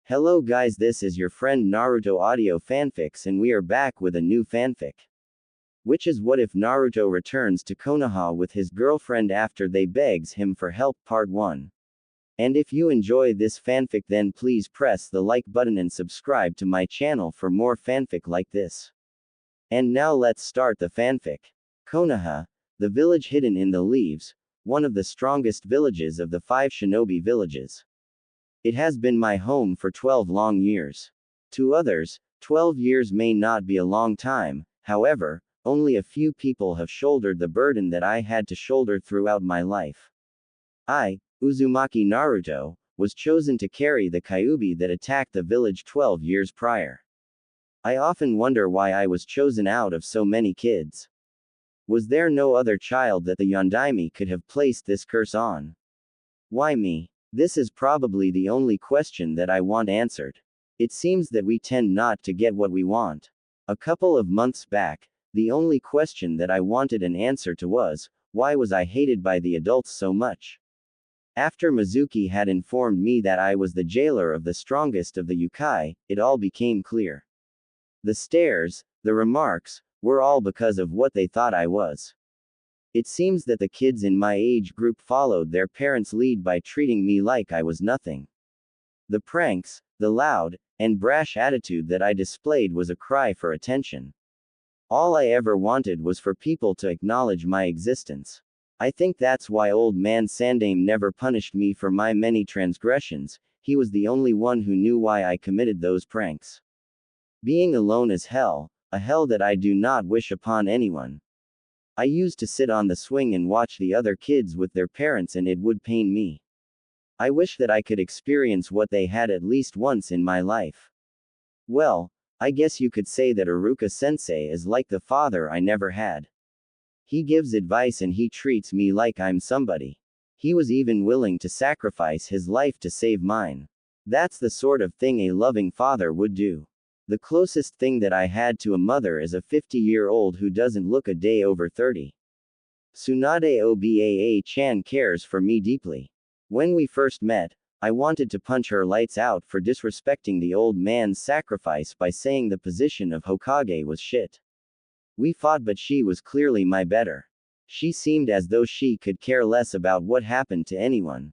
Hello guys, this is your friend Naruto Audio Fanfics and we are back with a new fanfic. Which is what if Naruto returns to Konoha with his girlfriend after they begs him for help part 1. And if you enjoy this fanfic then please press the like button and subscribe to my channel for more fanfic like this. And now let's start the fanfic. Konaha, the village hidden in the leaves, one of the strongest villages of the 5 shinobi villages. It has been my home for 12 long years. To others, 12 years may not be a long time, however, only a few people have shouldered the burden that I had to shoulder throughout my life. I, Uzumaki Naruto, was chosen to carry the Kyuubi that attacked the village 12 years prior. I often wonder why I was chosen out of so many kids. Was there no other child that the Yondaime could have placed this curse on? Why me? This is probably the only question that I want answered. It seems that we tend not to get what we want. A couple of months back, the only question that I wanted an answer to was, why was I hated by the adults so much? After Mizuki had informed me that I was the jailer of the strongest of the yokai, it all became clear. The stares, the remarks, were all because of what they thought I was. It seems that the kids in my age group followed their parents' lead by treating me like I was nothing. The pranks, the loud, and brash attitude that I displayed was a cry for attention. All I ever wanted was for people to acknowledge my existence. I think that's why old man Sandame never punished me for my many transgressions, he was the only one who knew why I committed those pranks. Being alone is hell, a hell that I do not wish upon anyone. I used to sit on the swing and watch the other kids with their parents and it would pain me. I wish that I could experience what they had at least once in my life. Well, I guess you could say that Iruka-sensei is like the father I never had. He gives advice and he treats me like I'm somebody. He was even willing to sacrifice his life to save mine. That's the sort of thing a loving father would do. The closest thing that I had to a mother is a 50-year-old who doesn't look a day over 30. Tsunade Obaa-chan cares for me deeply. When we first met, I wanted to punch her lights out for disrespecting the old man's sacrifice by saying the position of Hokage was shit. We fought but she was clearly my better. She seemed as though she could care less about what happened to anyone.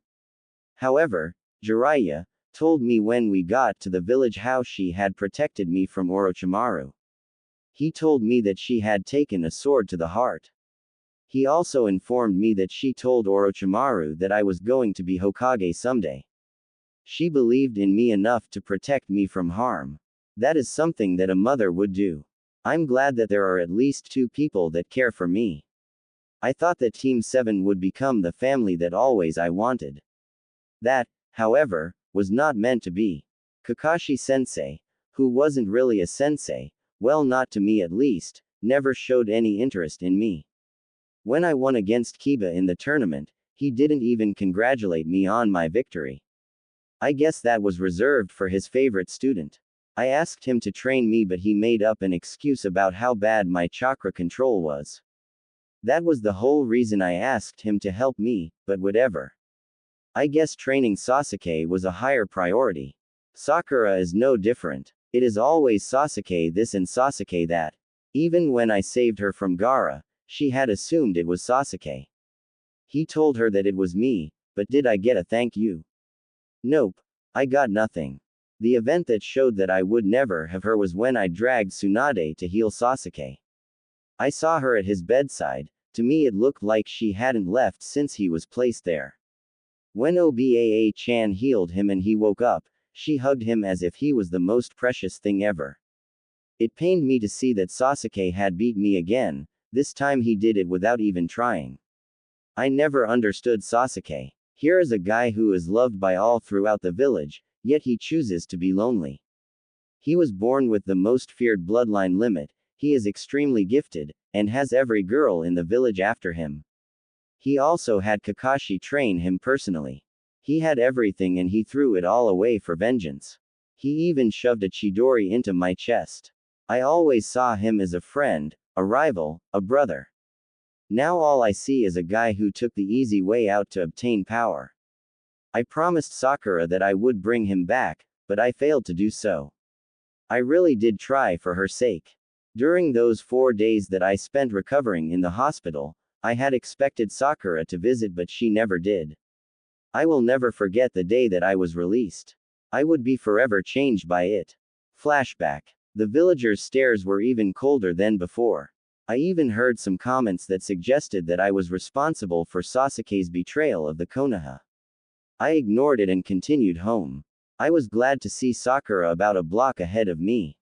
However, Jiraiya told me when we got to the village how she had protected me from Orochimaru. He told me that she had taken a sword to the heart. He also informed me that she told Orochimaru that I was going to be Hokage someday. She believed in me enough to protect me from harm. That is something that a mother would do. I'm glad that there are at least 2 people that care for me. I thought that Team 7 would become the family that always I wanted. That, however, was not meant to be. Kakashi-sensei, who wasn't really a sensei, well not to me at least, never showed any interest in me. When I won against Kiba in the tournament, he didn't even congratulate me on my victory. I guess that was reserved for his favorite student. I asked him to train me but he made up an excuse about how bad my chakra control was. That was the whole reason I asked him to help me, but whatever. I guess training Sasuke was a higher priority. Sakura is no different. It is always Sasuke this and Sasuke that. Even when I saved her from Gaara, she had assumed it was Sasuke. He told her that it was me, but did I get a thank you? Nope. I got nothing. The event that showed that I would never have her was when I dragged Tsunade to heal Sasuke. I saw her at his bedside, to me it looked like she hadn't left since he was placed there. When Obaa-chan healed him and he woke up, she hugged him as if he was the most precious thing ever. It pained me to see that Sasuke had beat me again, this time he did it without even trying. I never understood Sasuke. Here is a guy who is loved by all throughout the village, yet he chooses to be lonely. He was born with the most feared bloodline limit, he is extremely gifted, and has every girl in the village after him. He also had Kakashi train him personally. He had everything and he threw it all away for vengeance. He even shoved a Chidori into my chest. I always saw him as a friend, a rival, a brother. Now all I see is a guy who took the easy way out to obtain power. I promised Sakura that I would bring him back, but I failed to do so. I really did try for her sake. During those 4 days that I spent recovering in the hospital, I had expected Sakura to visit, but she never did. I will never forget the day that I was released. I would be forever changed by it. Flashback. The villagers' stares were even colder than before. I even heard some comments that suggested that I was responsible for Sasuke's betrayal of the konaha. I ignored it and continued home. I was glad to see Sakura about a block ahead of me.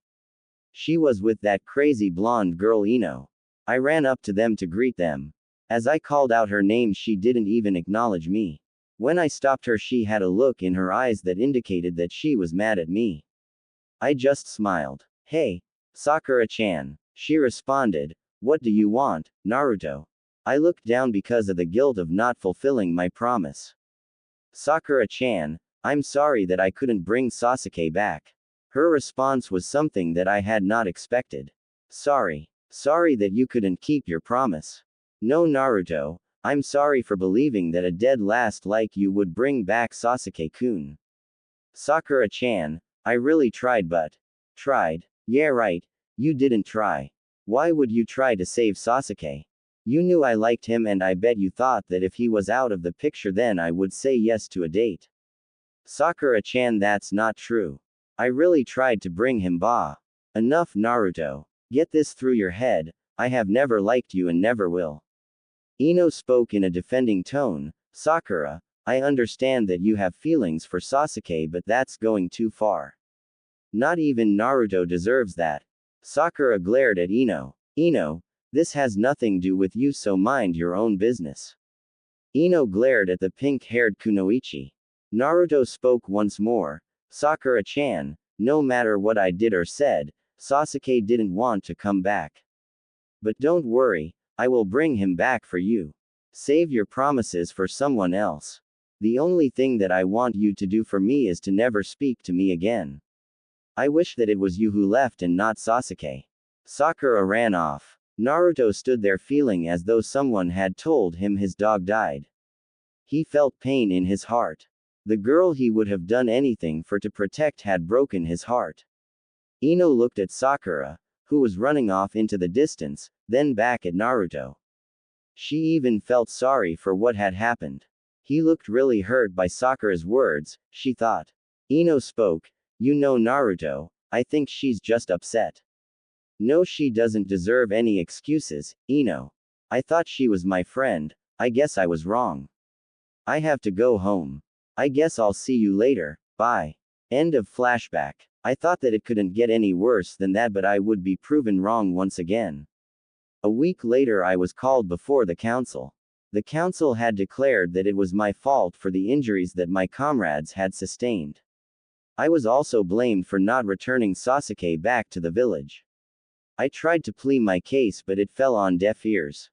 She was with that crazy blonde girl Ino. I ran up to them to greet them. As I called out her name, she didn't even acknowledge me. When I stopped her, she had a look in her eyes that indicated that she was mad at me. I just smiled. "Hey, Sakura-chan," she responded. "What do you want, Naruto?" I looked down because of the guilt of not fulfilling my promise. "Sakura-chan, I'm sorry that I couldn't bring Sasuke back." Her response was something that I had not expected. Sorry. Sorry that you couldn't keep your promise. No, Naruto, I'm sorry for believing that a dead last like you would bring back Sasuke-kun. Sakura-chan, I really tried, but... Tried? Yeah, right. You didn't try. Why would you try to save Sasuke? You knew I liked him, and I bet you thought that if he was out of the picture then I would say yes to a date. Sakura-chan, that's not true. I really tried to bring him back. Enough, Naruto. Get this through your head, I have never liked you and never will. Ino spoke in a defending tone. Sakura, I understand that you have feelings for Sasuke, but that's going too far. Not even Naruto deserves that. Sakura glared at Ino. Ino, this has nothing to do with you, so mind your own business. Ino glared at the pink-haired Kunoichi. Naruto spoke once more. Sakura-chan, no matter what I did or said, Sasuke didn't want to come back. But don't worry, I will bring him back for you. Save your promises for someone else. The only thing that I want you to do for me is to never speak to me again. I wish that it was you who left and not Sasuke. Sakura ran off. Naruto stood there feeling as though someone had told him his dog died. He felt pain in his heart. The girl he would have done anything for to protect had broken his heart. Ino looked at Sakura, who was running off into the distance, then back at Naruto. She even felt sorry for what had happened. He looked really hurt by Sakura's words, she thought. Ino spoke. You know, Naruto, I think she's just upset. No, she doesn't deserve any excuses, Ino. I thought she was my friend, I guess I was wrong. I have to go home. I guess I'll see you later, bye. End of flashback. I thought that it couldn't get any worse than that, but I would be proven wrong once again. A week later I was called before the council. The council had declared that it was my fault for the injuries that my comrades had sustained. I was also blamed for not returning Sasuke back to the village. I tried to plead my case, but it fell on deaf ears.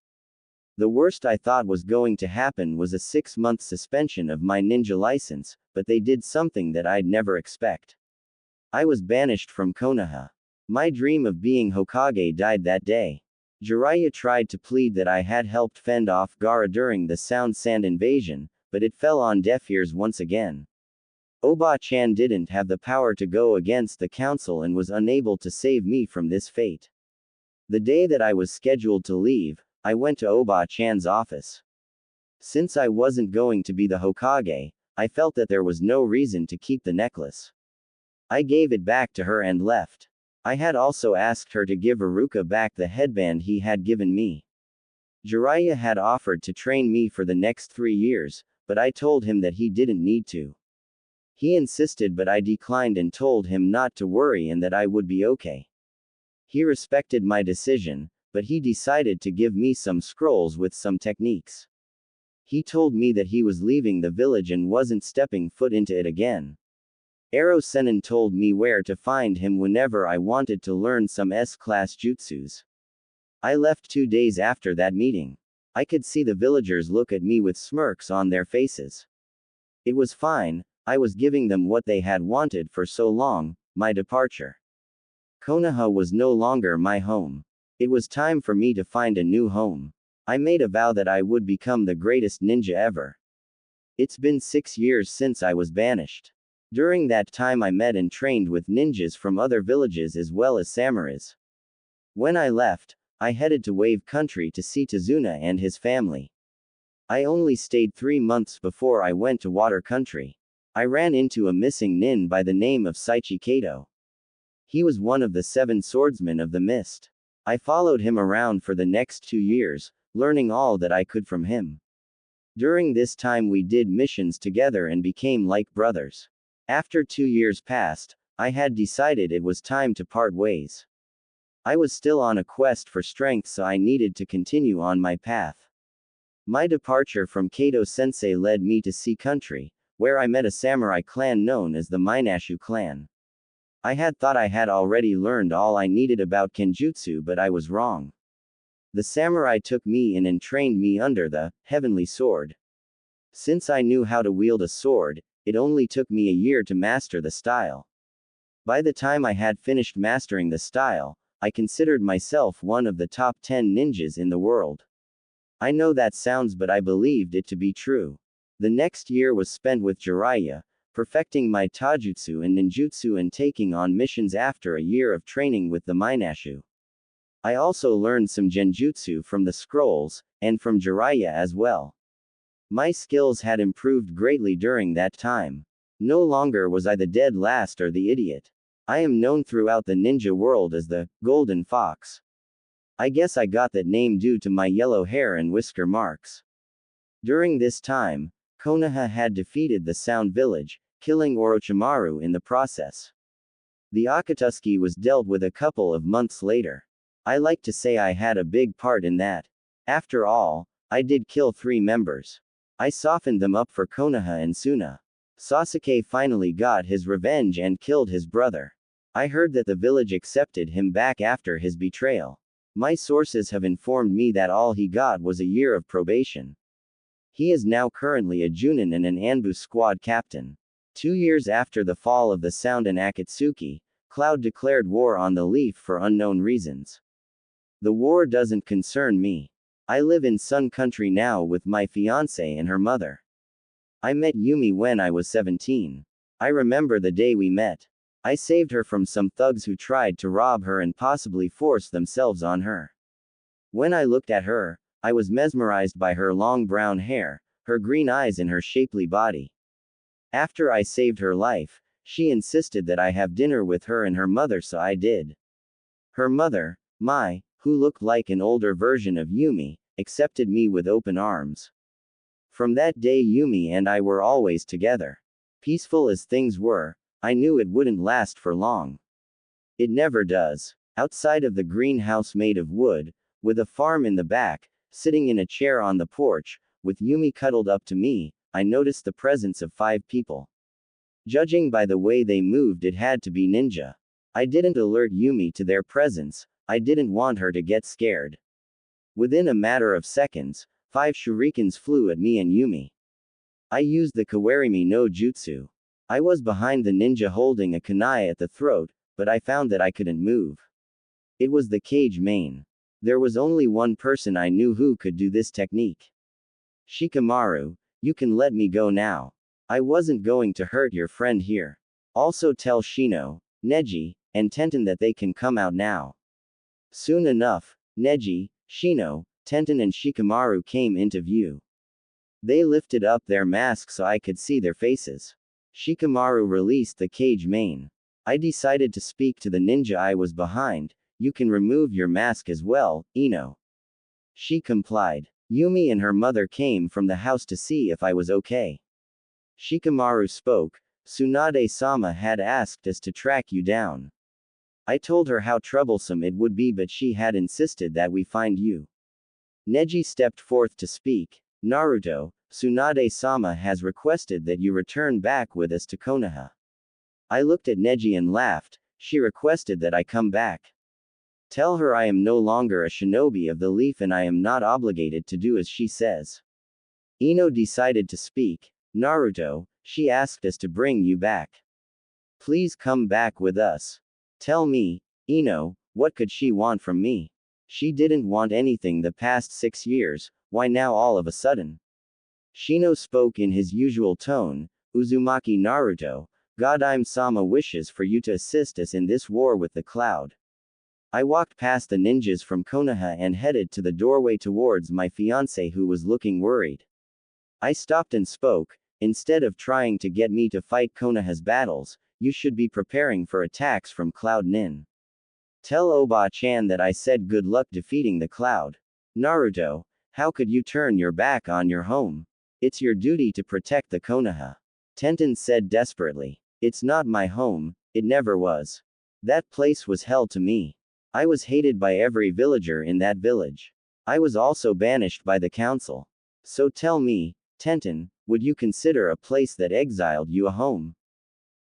The worst I thought was going to happen was a 6-month suspension of my ninja license, but they did something that I'd never expect. I was banished from Konoha. My dream of being Hokage died that day. Jiraiya tried to plead that I had helped fend off Gaara during the Sound Sand invasion, but it fell on deaf ears once again. Oba-chan didn't have the power to go against the council and was unable to save me from this fate. The day that I was scheduled to leave, I went to Oba-chan's office. Since I wasn't going to be the Hokage, I felt that there was no reason to keep the necklace. I gave it back to her and left. I had also asked her to give Iruka back the headband he had given me. Jiraiya had offered to train me for the next 3 years, but I told him that he didn't need to. He insisted, but I declined and told him not to worry and that I would be okay. He respected my decision, but he decided to give me some scrolls with some techniques. He told me that he was leaving the village and wasn't stepping foot into it again. Ero Sennin told me where to find him whenever I wanted to learn some S-class jutsus. I left 2 days after that meeting. I could see the villagers look at me with smirks on their faces. It was fine, I was giving them what they had wanted for so long, my departure. Konoha was no longer my home. It was time for me to find a new home. I made a vow that I would become the greatest ninja ever. It's been 6 years since I was banished. During that time I met and trained with ninjas from other villages as well as samurais. When I left, I headed to Wave Country to see Tazuna and his family. I only stayed 3 months before I went to Water Country. I ran into a missing nin by the name of Saichi Kato. He was one of the 7 swordsmen of the mist. I followed him around for the next 2 years, learning all that I could from him. During this time we did missions together and became like brothers. After 2 years passed, I had decided it was time to part ways. I was still on a quest for strength, so I needed to continue on my path. My departure from Kato Sensei led me to Sea Country, where I met a samurai clan known as the Minashu clan. I had thought I had already learned all I needed about Kenjutsu, but I was wrong. The samurai took me in and trained me under the heavenly sword. Since I knew how to wield a sword, it only took me a year to master the style. By the time I had finished mastering the style, I considered myself one of the top 10 ninjas in the world. I know that sounds, but I believed it to be true. The next year was spent with Jiraiya, perfecting my taijutsu and ninjutsu and taking on missions after a year of training with the Minashu. I also learned some genjutsu from the scrolls, and from Jiraiya as well. My skills had improved greatly during that time. No longer was I the dead last or the idiot. I am known throughout the ninja world as the Golden Fox. I guess I got that name due to my yellow hair and whisker marks. During this time, Konaha had defeated the Sound Village, killing Orochimaru in the process. The Akatsuki was dealt with a couple of months later. I like to say I had a big part in that. After all, I did kill 3 members. I softened them up for Konoha and Suna. Sasuke finally got his revenge and killed his brother. I heard that the village accepted him back after his betrayal. My sources have informed me that all he got was a year of probation. He is now currently a Junin and an Anbu squad captain. 2 years after the fall of the Sound and Akatsuki, Cloud declared war on the Leaf for unknown reasons. The war doesn't concern me. I live in Sun Country now with my fiancée and her mother. I met Yumi when I was 17. I remember the day we met. I saved her from some thugs who tried to rob her and possibly force themselves on her. When I looked at her, I was mesmerized by her long brown hair, her green eyes and her shapely body. After I saved her life, she insisted that I have dinner with her and her mother, so I did. Her mother, Mai, who looked like an older version of Yumi, accepted me with open arms. From that day Yumi and I were always together. Peaceful as things were, I knew it wouldn't last for long. It never does. Outside of the greenhouse made of wood, with a farm in the back, sitting in a chair on the porch, with Yumi cuddled up to me, I noticed the presence of 5 people. Judging by the way they moved, it had to be ninja. I didn't alert Yumi to their presence, I didn't want her to get scared. Within a matter of seconds, 5 shurikens flew at me and Yumi. I used the Kawarimi no Jutsu. I was behind the ninja holding a kunai at the throat, but I found that I couldn't move. It was the Kage main. There was only one person I knew who could do this technique. Shikamaru, you can let me go now. I wasn't going to hurt your friend here. Also tell Shino, Neji, and Tenten that they can come out now. Soon enough, Neji, Shino, Tenten and Shikamaru came into view. They lifted up their masks so I could see their faces. Shikamaru released the Kage main. I decided to speak to the ninja I was behind. You can remove your mask as well, Ino. She complied. Yumi and her mother came from the house to see if I was okay. Shikamaru spoke. Tsunade-sama had asked us to track you down. I told her how troublesome it would be, but she had insisted that we find you. Neji stepped forth to speak. Naruto, Tsunade-sama has requested that you return back with us to Konoha. I looked at Neji and laughed. She requested that I come back. Tell her I am no longer a shinobi of the Leaf and I am not obligated to do as she says. Ino decided to speak. Naruto, she asked us to bring you back. Please come back with us. Tell me, Ino, what could she want from me? She didn't want anything the past 6 years, why now all of a sudden? Shino spoke in his usual tone. Uzumaki Naruto, Godime-sama wishes for you to assist us in this war with the cloud. I walked past the ninjas from Konoha and headed to the doorway towards my fiancé who was looking worried. I stopped and spoke, instead of trying to get me to fight Konoha's battles, you should be preparing for attacks from Cloud Nin. Tell Oba-chan that I said good luck defeating the cloud. Naruto, how could you turn your back on your home? It's your duty to protect the Konoha. Tenten said desperately. It's not my home, it never was. That place was hell to me. I was hated by every villager in that village. I was also banished by the council. So tell me, Tenten, would you consider a place that exiled you a home?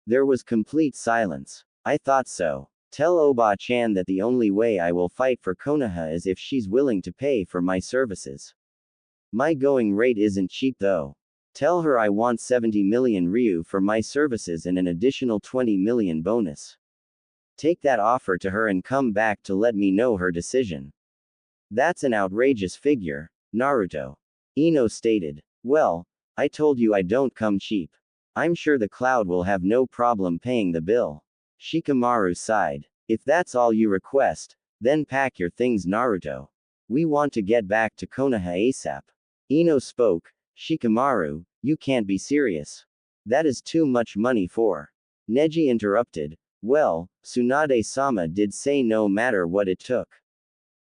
There was complete silence. I thought so. Tell Oba-chan that the only way I will fight for Konoha is if she's willing to pay for my services. My going rate isn't cheap though. Tell her I want 70 million ryu for my services and an additional 20 million bonus. Take that offer to her and come back to let me know her decision. That's an outrageous figure, Naruto. Ino stated. Well, I told you I don't come cheap. I'm sure the cloud will have no problem paying the bill. Shikamaru sighed. If that's all you request, then pack your things, Naruto. We want to get back to Konoha ASAP. Ino spoke. Shikamaru, you can't be serious. That is too much money for. Neji interrupted. Well, Tsunade-sama did say no matter what it took.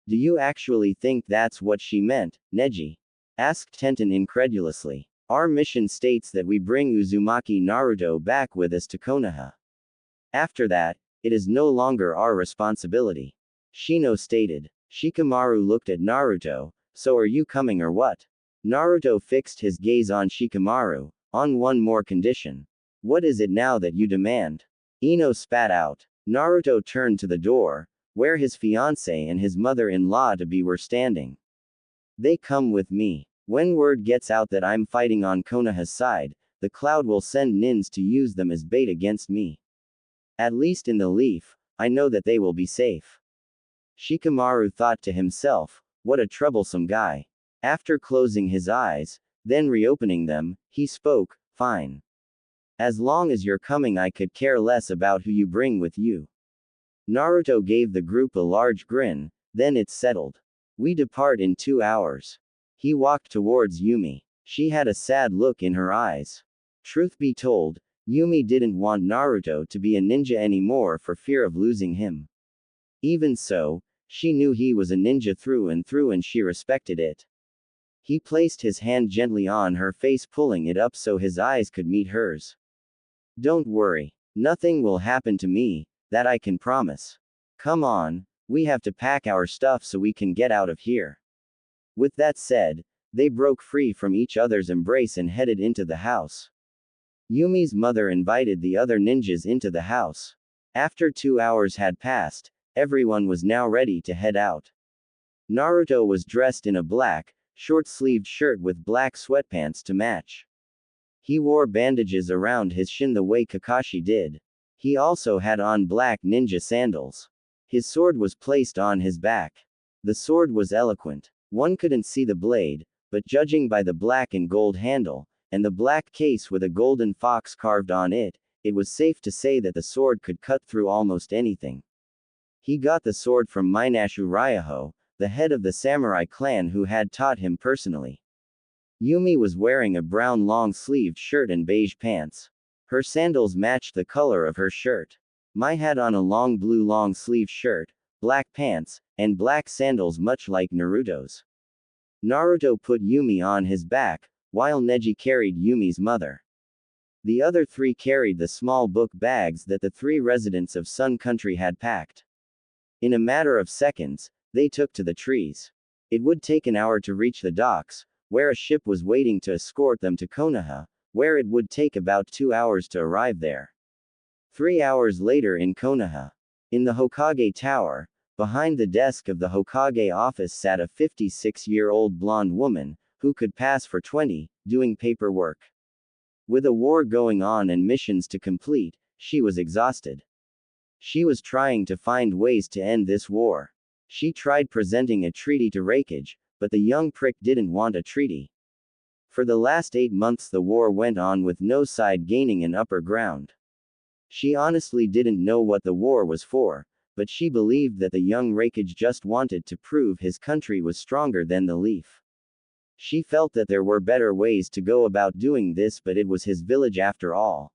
Do you actually think that's what she meant, Neji? Asked Tenten incredulously. Our mission states that we bring Uzumaki Naruto back with us to Konoha. After that, it is no longer our responsibility. Shino stated. Shikamaru looked at Naruto. So are you coming or what? Naruto fixed his gaze on Shikamaru. On one more condition. What is it now that you demand? Ino spat out. Naruto turned to the door, where his fiancé and his mother-in-law-to-be were standing. They come with me. When word gets out that I'm fighting on Konoha's side, the cloud will send nins to use them as bait against me. At least in the leaf, I know that they will be safe. Shikamaru thought to himself, what a troublesome guy. After closing his eyes, then reopening them, he spoke, fine. As long as you're coming, I could care less about who you bring with you. Naruto gave the group a large grin, then it's settled. We depart in 2 hours. He walked towards Yumi. She had a sad look in her eyes. Truth be told, Yumi didn't want Naruto to be a ninja anymore for fear of losing him. Even so, she knew he was a ninja through and through and she respected it. He placed his hand gently on her face, pulling it up so his eyes could meet hers. Don't worry. Nothing will happen to me, that I can promise. Come on, we have to pack our stuff so we can get out of here. With that said, they broke free from each other's embrace and headed into the house. Yumi's mother invited the other ninjas into the house. After 2 hours had passed, everyone was now ready to head out. Naruto was dressed in a black, short-sleeved shirt with black sweatpants to match. He wore bandages around his shin the way Kakashi did. He also had on black ninja sandals. His sword was placed on his back. The sword was eloquent. One couldn't see the blade, but judging by the black and gold handle, and the black case with a golden fox carved on it, it was safe to say that the sword could cut through almost anything. He got the sword from Minato Ryaho, the head of the samurai clan who had taught him personally. Yumi was wearing a brown long-sleeved shirt and beige pants. Her sandals matched the color of her shirt. Mai had on a long blue long-sleeved shirt, black pants, and black sandals much like Naruto's. Naruto put Yumi on his back, while Neji carried Yumi's mother. The other three carried the small book bags that the 3 residents of Sun Country had packed. In a matter of seconds, they took to the trees. It would take an hour to reach the docks, where a ship was waiting to escort them to Konoha, where it would take about 2 hours to arrive there. 3 hours later in Konoha. In the Hokage Tower, behind the desk of the Hokage office sat a 56-year-old blonde woman, who could pass for 20, doing paperwork. With a war going on and missions to complete, she was exhausted. She was trying to find ways to end this war. She tried presenting a treaty to Raikage, but the young prick didn't want a treaty. For the last 8 months the war went on with no side gaining an upper ground. She honestly didn't know what the war was for, but she believed that the young Raikage just wanted to prove his country was stronger than the Leaf. She felt that there were better ways to go about doing this, but it was his village after all.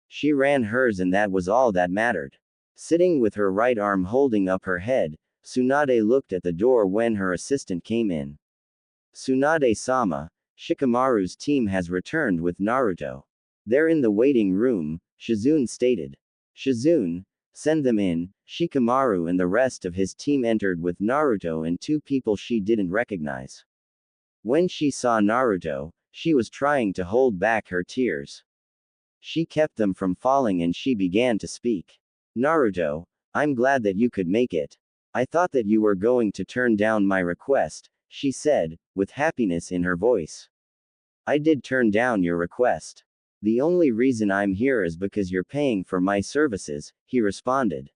She ran hers and that was all that mattered. Sitting with her right arm holding up her head, Tsunade looked at the door when her assistant came in. Tsunade-sama, Shikamaru's team has returned with Naruto. They're in the waiting room, Shizune stated. Shizune, send them in. Shikamaru and the rest of his team entered with Naruto and two people she didn't recognize. When she saw Naruto, she was trying to hold back her tears. She kept them from falling and she began to speak. Naruto, I'm glad that you could make it. I thought that you were going to turn down my request, she said, with happiness in her voice. I did turn down your request. The only reason I'm here is because you're paying for my services, he responded.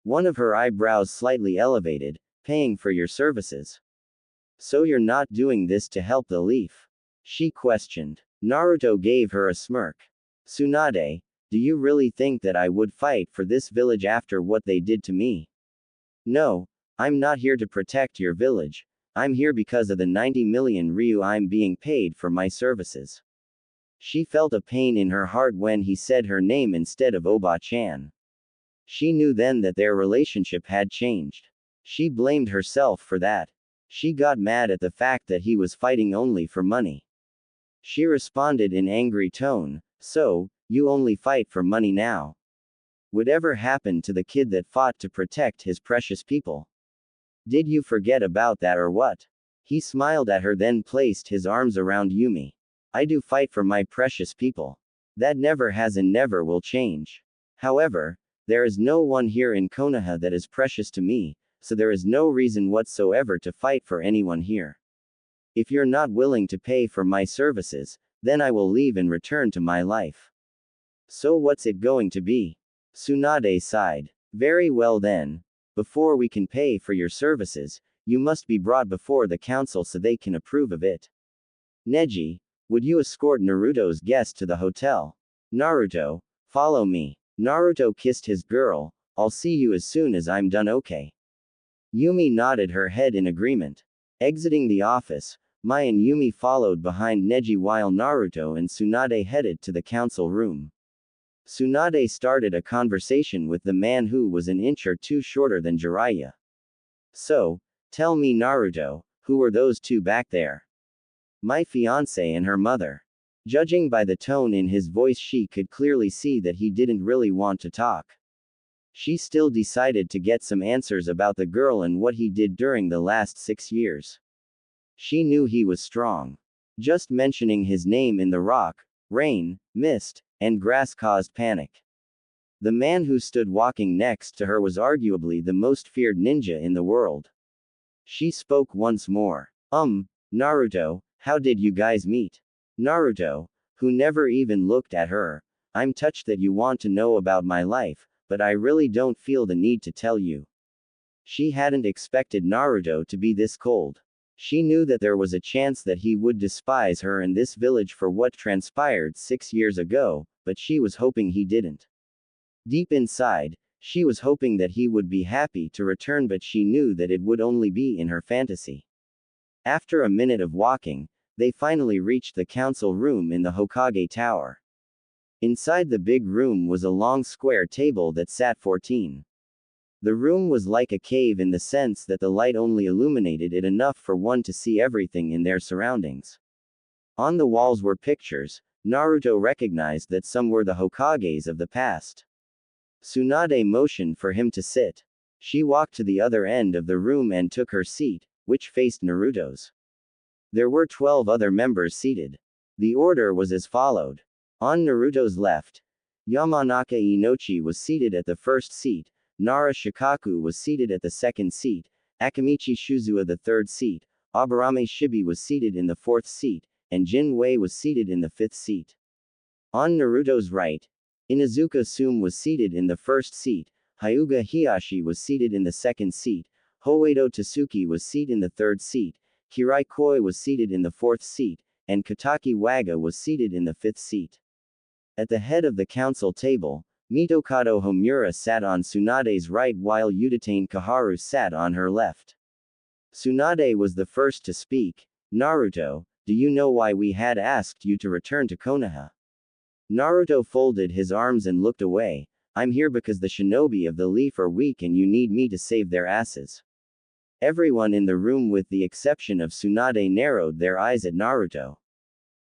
One of her eyebrows slightly elevated, paying for your services. So you're not doing this to help the Leaf? She questioned. Naruto gave her a smirk. Tsunade, do you really think that I would fight for this village after what they did to me? No, I'm not here to protect your village. I'm here because of the 90 million ryu I'm being paid for my services. She felt a pain in her heart when he said her name instead of Oba-chan. She knew then that their relationship had changed. She blamed herself for that. She got mad at the fact that he was fighting only for money. She responded in angry tone, so, you only fight for money now? Whatever happened to the kid that fought to protect his precious people? Did you forget about that or what? He smiled at her then placed his arms around Yumi. I do fight for my precious people. That never has and never will change. However, there is no one here in Konoha that is precious to me, so there is no reason whatsoever to fight for anyone here. If you're not willing to pay for my services, then I will leave and return to my life. So what's it going to be? Tsunade sighed. Very well then. Before we can pay for your services, you must be brought before the council so they can approve of it. Neji, would you escort Naruto's guest to the hotel? Naruto, follow me. Naruto kissed his girl. I'll see you as soon as I'm done, okay? Yumi nodded her head in agreement. Exiting the office, Mai and Yumi followed behind Neji while Naruto and Tsunade headed to the council room. Tsunade started a conversation with the man who was an inch or two shorter than Jiraiya. So, tell me Naruto, who were those two back there? My fiancé and her mother. Judging by the tone in his voice she could clearly see that he didn't really want to talk. She still decided to get some answers about the girl and what he did during the last 6 years. She knew he was strong. Just mentioning his name in the rock, rain, mist, and grass caused panic. The man who stood walking next to her was arguably the most feared ninja in the world. She spoke once more. Naruto, how did you guys meet? Naruto, who never even looked at her, I'm touched that you want to know about my life, but I really don't feel the need to tell you. She hadn't expected Naruto to be this cold. She knew that there was a chance that he would despise her and this village for what transpired 6 years ago, but she was hoping he didn't. Deep inside, she was hoping that he would be happy to return, but she knew that it would only be in her fantasy. After a minute of walking, they finally reached the council room in the Hokage Tower. Inside the big room was a long square table that sat 14. The room was like a cave in the sense that the light only illuminated it enough for one to see everything in their surroundings. On the walls were pictures. Naruto recognized that some were the Hokages of the past. Tsunade motioned for him to sit. She walked to the other end of the room and took her seat, which faced Naruto's. There were 12 other members seated. The order was as followed. On Naruto's left, Yamanaka Inochi was seated at the first seat, Nara Shikaku was seated at the second seat, Akamichi Shuzua the third seat, Aburame Shibi was seated in the fourth seat, and Jin Wei was seated in the fifth seat. On Naruto's right, Inuzuka Sume was seated in the first seat, Hyuga Hiyashi was seated in the second seat, Hoedo Tasuki was seated in the third seat, Kirai Koi was seated in the fourth seat, and Kotaki Waga was seated in the fifth seat. At the head of the council table, Mitokado Homura sat on Tsunade's right while Udatane Kaharu sat on her left. Tsunade was the first to speak. Naruto, do you know why we had asked you to return to Konoha? Naruto folded his arms and looked away. I'm here because the shinobi of the leaf are weak and you need me to save their asses. Everyone in the room with the exception of Tsunade narrowed their eyes at Naruto.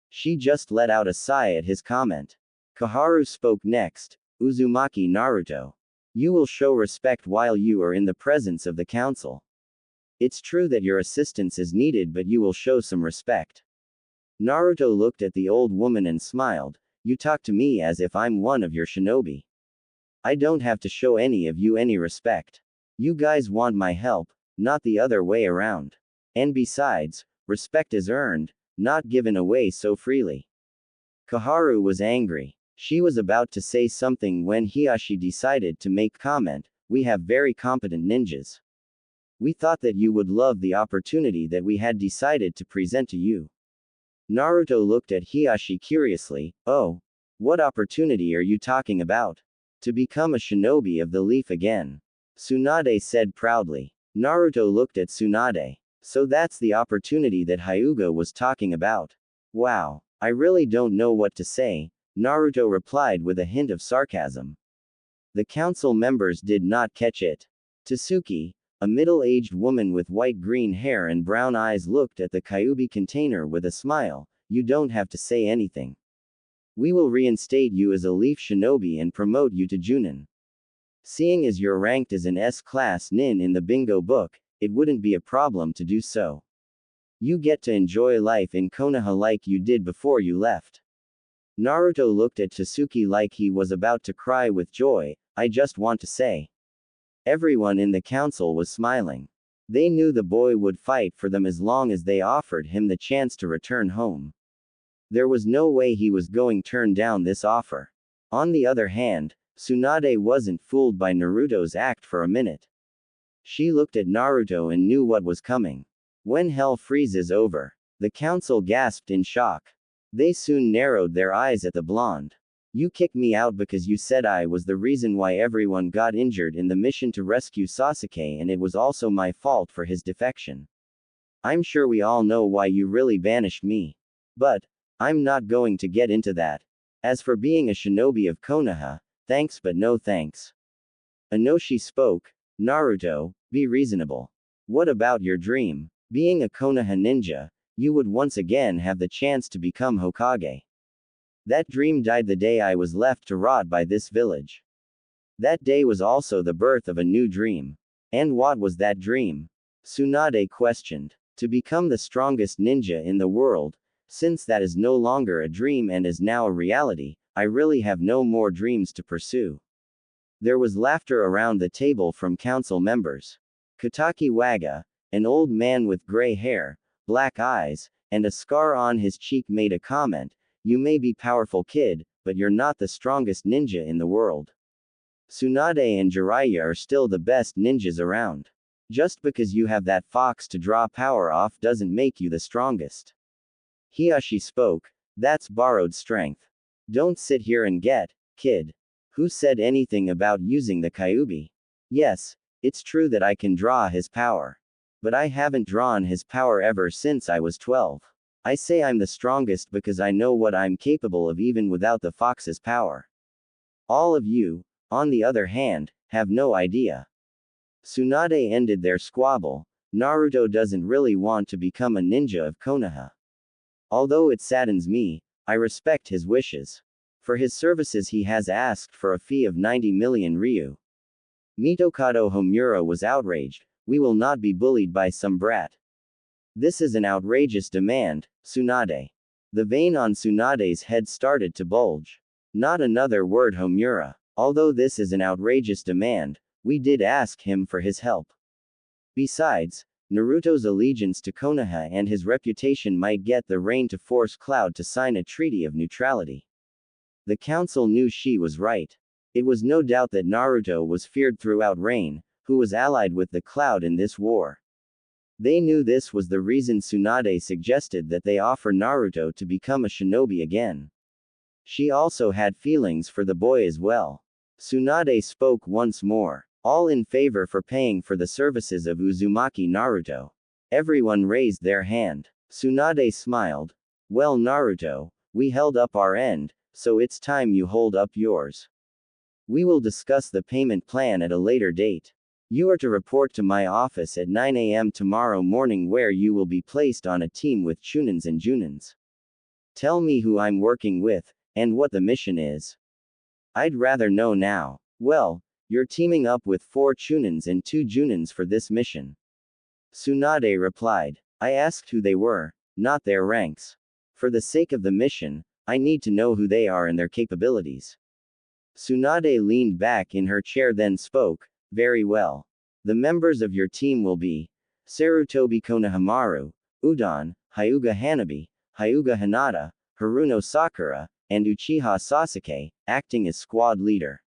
She just let out a sigh at his comment. Kaharu spoke next. Uzumaki Naruto. You will show respect while you are in the presence of the council. It's true that your assistance is needed, but you will show some respect. Naruto looked at the old woman and smiled. You talk to me as if I'm one of your shinobi. I don't have to show any of you any respect. You guys want my help, not the other way around. And besides, respect is earned, not given away so freely. Kaharu was angry. She was about to say something when Hiashi decided to make comment. We have very competent ninjas. We thought that you would love the opportunity that we had decided to present to you. Naruto looked at Hiashi curiously. Oh, what opportunity are you talking about? To become a shinobi of the leaf again. Tsunade said proudly. Naruto looked at Tsunade. So that's the opportunity that Hyuga was talking about. Wow, I really don't know what to say, Naruto replied with a hint of sarcasm. The council members did not catch it. Tsuki, a middle-aged woman with white-green hair and brown eyes, looked at the Kyuubi container with a smile. You don't have to say anything. We will reinstate you as a leaf shinobi and promote you to Junin. Seeing as you're ranked as an S-class nin in the bingo book, it wouldn't be a problem to do so. You get to enjoy life in Konoha like you did before you left. Naruto looked at Tsuki like he was about to cry with joy. I just want to say. Everyone in the council was smiling. They knew the boy would fight for them as long as they offered him the chance to return home. There was no way he was going to turn down this offer. On the other hand, Tsunade wasn't fooled by Naruto's act for a minute. She looked at Naruto and knew what was coming. When hell freezes over, the council gasped in shock. They soon narrowed their eyes at the blonde. You kicked me out because you said I was the reason why everyone got injured in the mission to rescue Sasuke, and it was also my fault for his defection. I'm sure we all know why you really banished me. But, I'm not going to get into that. As for being a shinobi of Konoha, thanks but no thanks. Inoshi spoke. Naruto, be reasonable. What about your dream? Being a Konoha ninja, you would once again have the chance to become Hokage. That dream died the day I was left to rot by this village. That day was also the birth of a new dream. And what was that dream? Tsunade questioned. To become the strongest ninja in the world. Since that is no longer a dream and is now a reality, I really have no more dreams to pursue. There was laughter around the table from council members. Kotaki Waga, an old man with gray hair, black eyes, and a scar on his cheek, made a comment. You may be powerful, kid, but you're not the strongest ninja in the world. Tsunade and Jiraiya are still the best ninjas around. Just because you have that fox to draw power off doesn't make you the strongest. Hiashi spoke. That's borrowed strength. Don't sit here and get, kid. Who said anything about using the Kyuubi? Yes, it's true that I can draw his power. But I haven't drawn his power ever since I was 12. I say I'm the strongest because I know what I'm capable of even without the fox's power. All of you, on the other hand, have no idea. Tsunade ended their squabble. Naruto doesn't really want to become a ninja of Konoha. Although it saddens me, I respect his wishes. For his services he has asked for a fee of 90 million ryu. Mitokado Homura was outraged. We will not be bullied by some brat. This is an outrageous demand, Tsunade. The vein on Tsunade's head started to bulge. Not another word, Homura. Although this is an outrageous demand, we did ask him for his help. Besides, Naruto's allegiance to Konoha and his reputation might get the Rain to force Cloud to sign a treaty of neutrality. The council knew she was right. It was no doubt that Naruto was feared throughout Rain, who was allied with the Cloud in this war. They knew this was the reason Tsunade suggested that they offer Naruto to become a shinobi again. She also had feelings for the boy as well. Tsunade spoke once more. All in favor for paying for the services of Uzumaki Naruto. Everyone raised their hand. Tsunade smiled. Well, Naruto, we held up our end, so it's time you hold up yours. We will discuss the payment plan at a later date. You are to report to my office at 9 a.m. tomorrow morning, where you will be placed on a team with Chunins and Junins. Tell me who I'm working with, and what the mission is. I'd rather know now. Well, you're teaming up with 4 Chunins and 2 Junins for this mission. Tsunade replied. I asked who they were, not their ranks. For the sake of the mission, I need to know who they are and their capabilities. Tsunade leaned back in her chair, then spoke. Very well. The members of your team will be Sarutobi Konohamaru, Udon, Hyuga Hanabi, Hyuga Hinata, Haruno Sakura, and Uchiha Sasuke, acting as squad leader.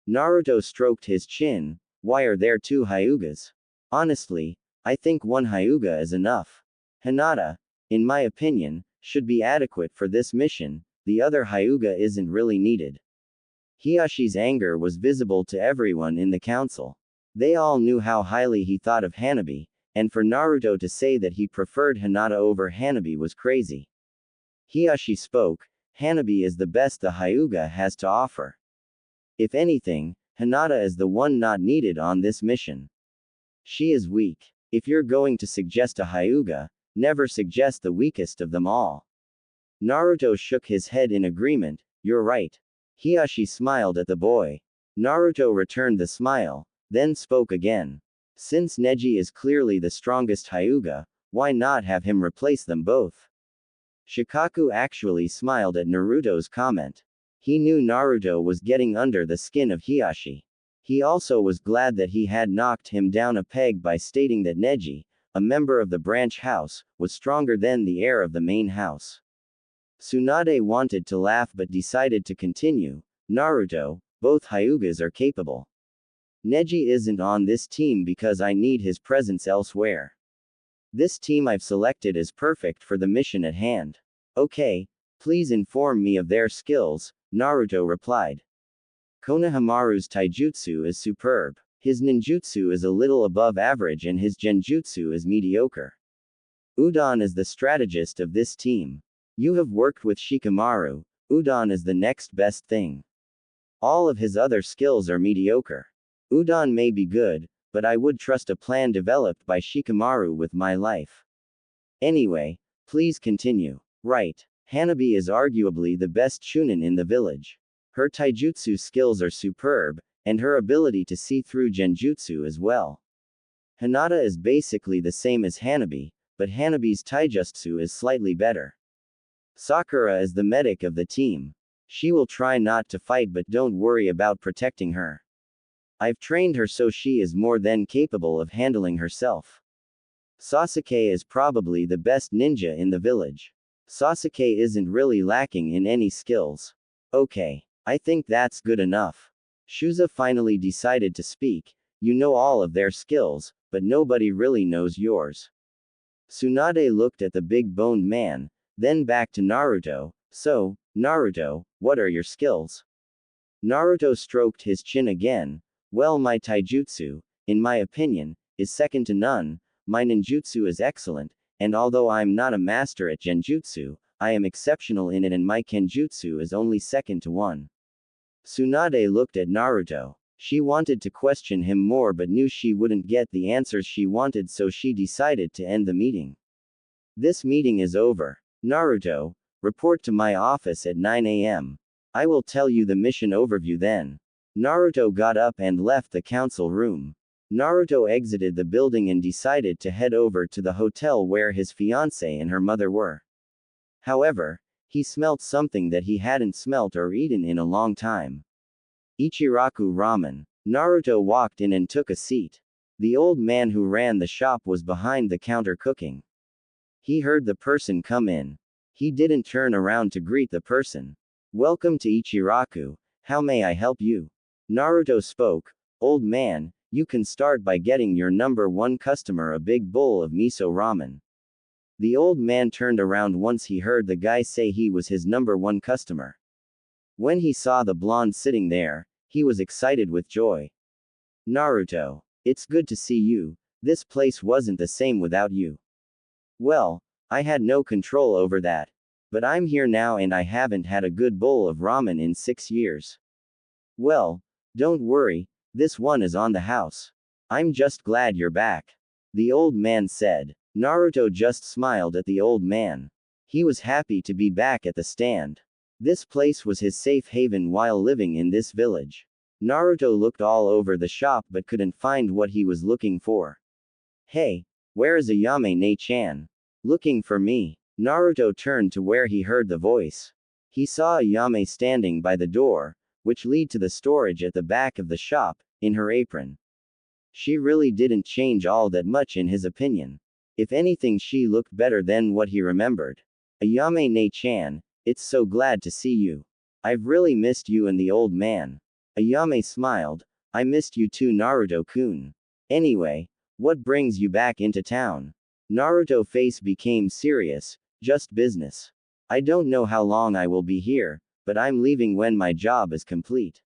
Naruto stroked his chin. Why are there 2 Hyugas? Honestly, I think 1 Hyuga is enough. Hinata, in my opinion, should be adequate for this mission. The other Hyuga isn't really needed. Hiyashi's anger was visible to everyone in the council. They all knew how highly he thought of Hanabi, and for Naruto to say that he preferred Hinata over Hanabi was crazy. Hiyashi spoke. Hanabi is the best the Hyuga has to offer. If anything, Hinata is the one not needed on this mission. She is weak. If you're going to suggest a Hyuga, never suggest the weakest of them all. Naruto shook his head in agreement. You're right. Hiyashi smiled at the boy. Naruto returned the smile, then spoke again. Since Neji is clearly the strongest Hyuga, why not have him replace them both? Shikaku actually smiled at Naruto's comment. He knew Naruto was getting under the skin of Hiyashi. He also was glad that he had knocked him down a peg by stating that Neji, a member of the branch house, was stronger than the heir of the main house. Tsunade wanted to laugh but decided to continue. Naruto, both Hyugas are capable. Neji isn't on this team because I need his presence elsewhere. This team I've selected is perfect for the mission at hand. Okay, please inform me of their skills, Naruto replied. Konohamaru's taijutsu is superb. His ninjutsu is a little above average and his genjutsu is mediocre. Udon is the strategist of this team. You have worked with Shikamaru. Udon is the next best thing. All of his other skills are mediocre. Udon may be good, but I would trust a plan developed by Shikamaru with my life. Anyway, please continue. Right. Hanabi is arguably the best Chunin in the village. Her taijutsu skills are superb, and her ability to see through genjutsu as well. Hinata is basically the same as Hanabi, but Hanabi's taijutsu is slightly better. Sakura is the medic of the team. She will try not to fight, but don't worry about protecting her. I've trained her so she is more than capable of handling herself. Sasuke is probably the best ninja in the village. Sasuke isn't really lacking in any skills. Okay, I think that's good enough. Shuza finally decided to speak. You know all of their skills, but nobody really knows yours. Tsunade looked at the big-boned man, then back to Naruto. So, Naruto, what are your skills? Naruto stroked his chin again. Well, my taijutsu, in my opinion, is second to none. My ninjutsu is excellent, and although I'm not a master at genjutsu, I am exceptional in it, and my kenjutsu is only second to one. Tsunade looked at Naruto. She wanted to question him more but knew she wouldn't get the answers she wanted, so she decided to end the meeting. This meeting is over. Naruto, report to my office at 9 a.m. I will tell you the mission overview then. Naruto got up and left the council room. Naruto exited the building and decided to head over to the hotel where his fiancée and her mother were. However, he smelt something that he hadn't smelt or eaten in a long time. Ichiraku ramen. Naruto walked in and took a seat. The old man who ran the shop was behind the counter cooking. He heard the person come in. He didn't turn around to greet the person. Welcome to Ichiraku. How may I help you? Naruto spoke. Old man, you can start by getting your number one customer a big bowl of miso ramen. The old man turned around once he heard the guy say he was his number one customer. When he saw the blonde sitting there, He was excited with joy. Naruto. It's good to see you. This place wasn't the same without you. Well, I had no control over that. But I'm here now and I haven't had a good bowl of ramen in 6 years. Well, don't worry, this one is on the house. I'm just glad you're back. The old man said. Naruto just smiled at the old man. He was happy to be back at the stand. This place was his safe haven while living in this village. Naruto looked all over the shop but couldn't find what he was looking for. Hey, where is Ayame-ne-chan? Looking for me? Naruto turned to where he heard the voice. He saw Ayame standing by the door, which lead to the storage at the back of the shop, in her apron. She really didn't change all that much in his opinion. If anything, she looked better than what he remembered. Ayame-ne-chan, it's so glad to see you. I've really missed you and the old man. Ayame smiled. I missed you too, Naruto-kun. Anyway, what brings you back into town? Naruto's face became serious. Just business. I don't know how long I will be here, but I'm leaving when my job is complete.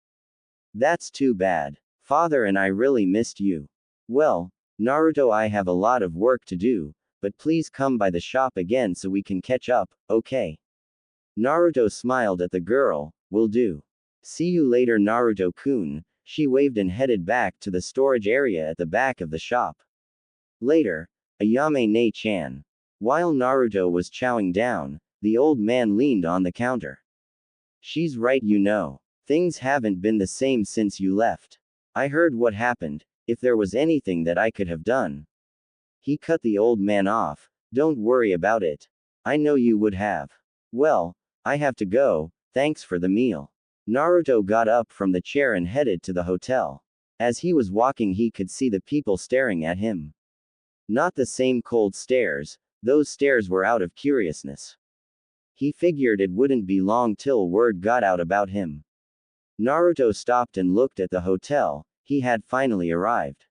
That's too bad. Father and I really missed you. Well, Naruto, I have a lot of work to do, but please come by the shop again so we can catch up, okay? Naruto smiled at the girl. Will do. See you later, Naruto-kun. She waved and headed back to the storage area at the back of the shop. Later, Ayame-ne-chan. While Naruto was chowing down, the old man leaned on the counter. She's right, you know. Things haven't been the same since you left. I heard what happened, if there was anything that I could have done. He cut the old man off. Don't worry about it. I know you would have. Well, I have to go, thanks for the meal. Naruto got up from the chair and headed to the hotel. As he was walking, he could see the people staring at him. Not the same cold stares, those stares were out of curiousness. He figured it wouldn't be long till word got out about him. Naruto stopped and looked at the hotel. He had finally arrived.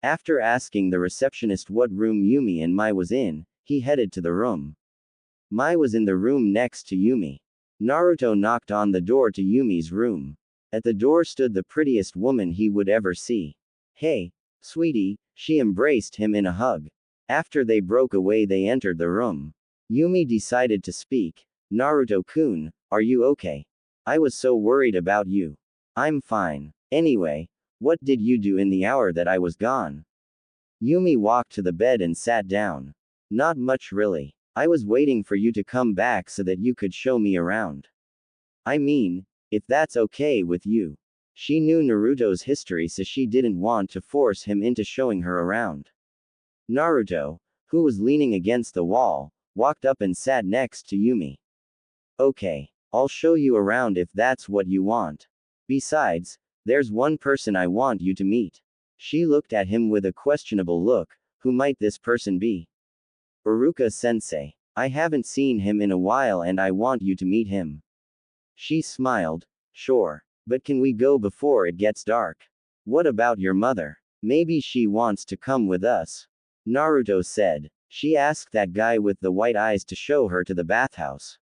After asking the receptionist what room Yumi and Mai was in, he headed to the room. Mai was in the room next to Yumi. Naruto knocked on the door to Yumi's room. At the door stood the prettiest woman he would ever see. Hey, sweetie, she embraced him in a hug. After they broke away, they entered the room. Yumi decided to speak. Naruto-kun, are you okay? I was so worried about you. I'm fine. Anyway, what did you do in the hour that I was gone? Yumi walked to the bed and sat down. Not much really. I was waiting for you to come back so that you could show me around. I mean, if that's okay with you. She knew Naruto's history, so she didn't want to force him into showing her around. Naruto, who was leaning against the wall, walked up and sat next to Yumi. Okay, I'll show you around if that's what you want. Besides, there's one person I want you to meet. She looked at him with a questionable look. Who might this person be? Iruka-sensei. I haven't seen him in a while and I want you to meet him. She smiled. Sure. But can we go before it gets dark? What about your mother? Maybe she wants to come with us. Naruto said. She asked that guy with the white eyes to show her to the bathhouse.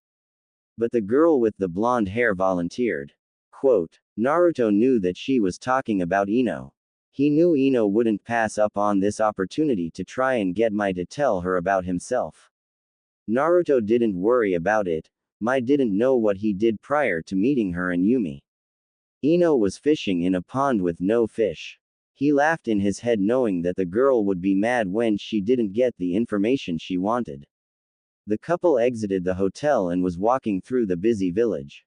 But the girl with the blonde hair volunteered. Quote, Naruto knew that she was talking about Ino. He knew Ino wouldn't pass up on this opportunity to try and get Mai to tell her about himself. Naruto didn't worry about it. Mai didn't know what he did prior to meeting her and Yumi. Ino was fishing in a pond with no fish. He laughed in his head knowing that the girl would be mad when she didn't get the information she wanted. The couple exited the hotel and was walking through the busy village.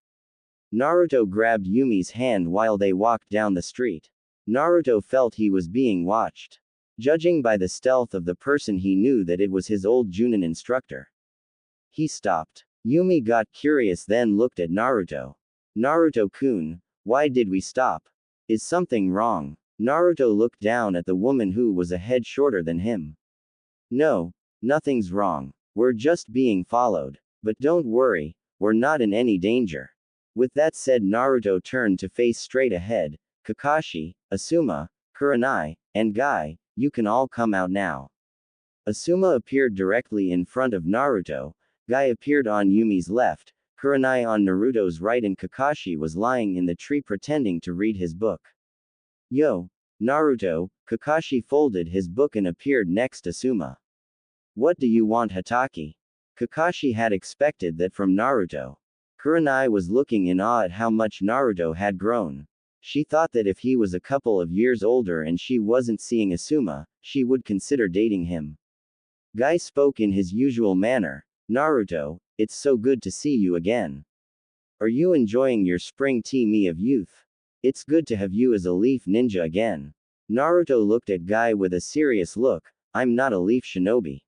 Naruto grabbed Yumi's hand while they walked down the street. Naruto felt he was being watched. Judging by the stealth of the person, he knew that it was his old Junin instructor. He stopped. Yumi got curious, then looked at Naruto. Naruto-kun, why did we stop? Is something wrong? Naruto looked down at the woman who was a head shorter than him. No, nothing's wrong. We're just being followed. But don't worry, we're not in any danger. With that said, Naruto turned to face straight ahead. Kakashi, Asuma, Kurenai, and Guy, you can all come out now. Asuma appeared directly in front of Naruto. Guy appeared on Yumi's left. Kurenai on Naruto's right and Kakashi was lying in the tree pretending to read his book. Yo, Naruto, Kakashi folded his book and appeared next to Suma. What do you want, Hatake? Kakashi had expected that from Naruto. Kurenai was looking in awe at how much Naruto had grown. She thought that if he was a couple of years older and she wasn't seeing Asuma, she would consider dating him. Guy spoke in his usual manner. Naruto, it's so good to see you again. Are you enjoying your spring tea of youth? It's good to have you as a leaf ninja again. Naruto looked at Guy with a serious look. I'm not a leaf shinobi.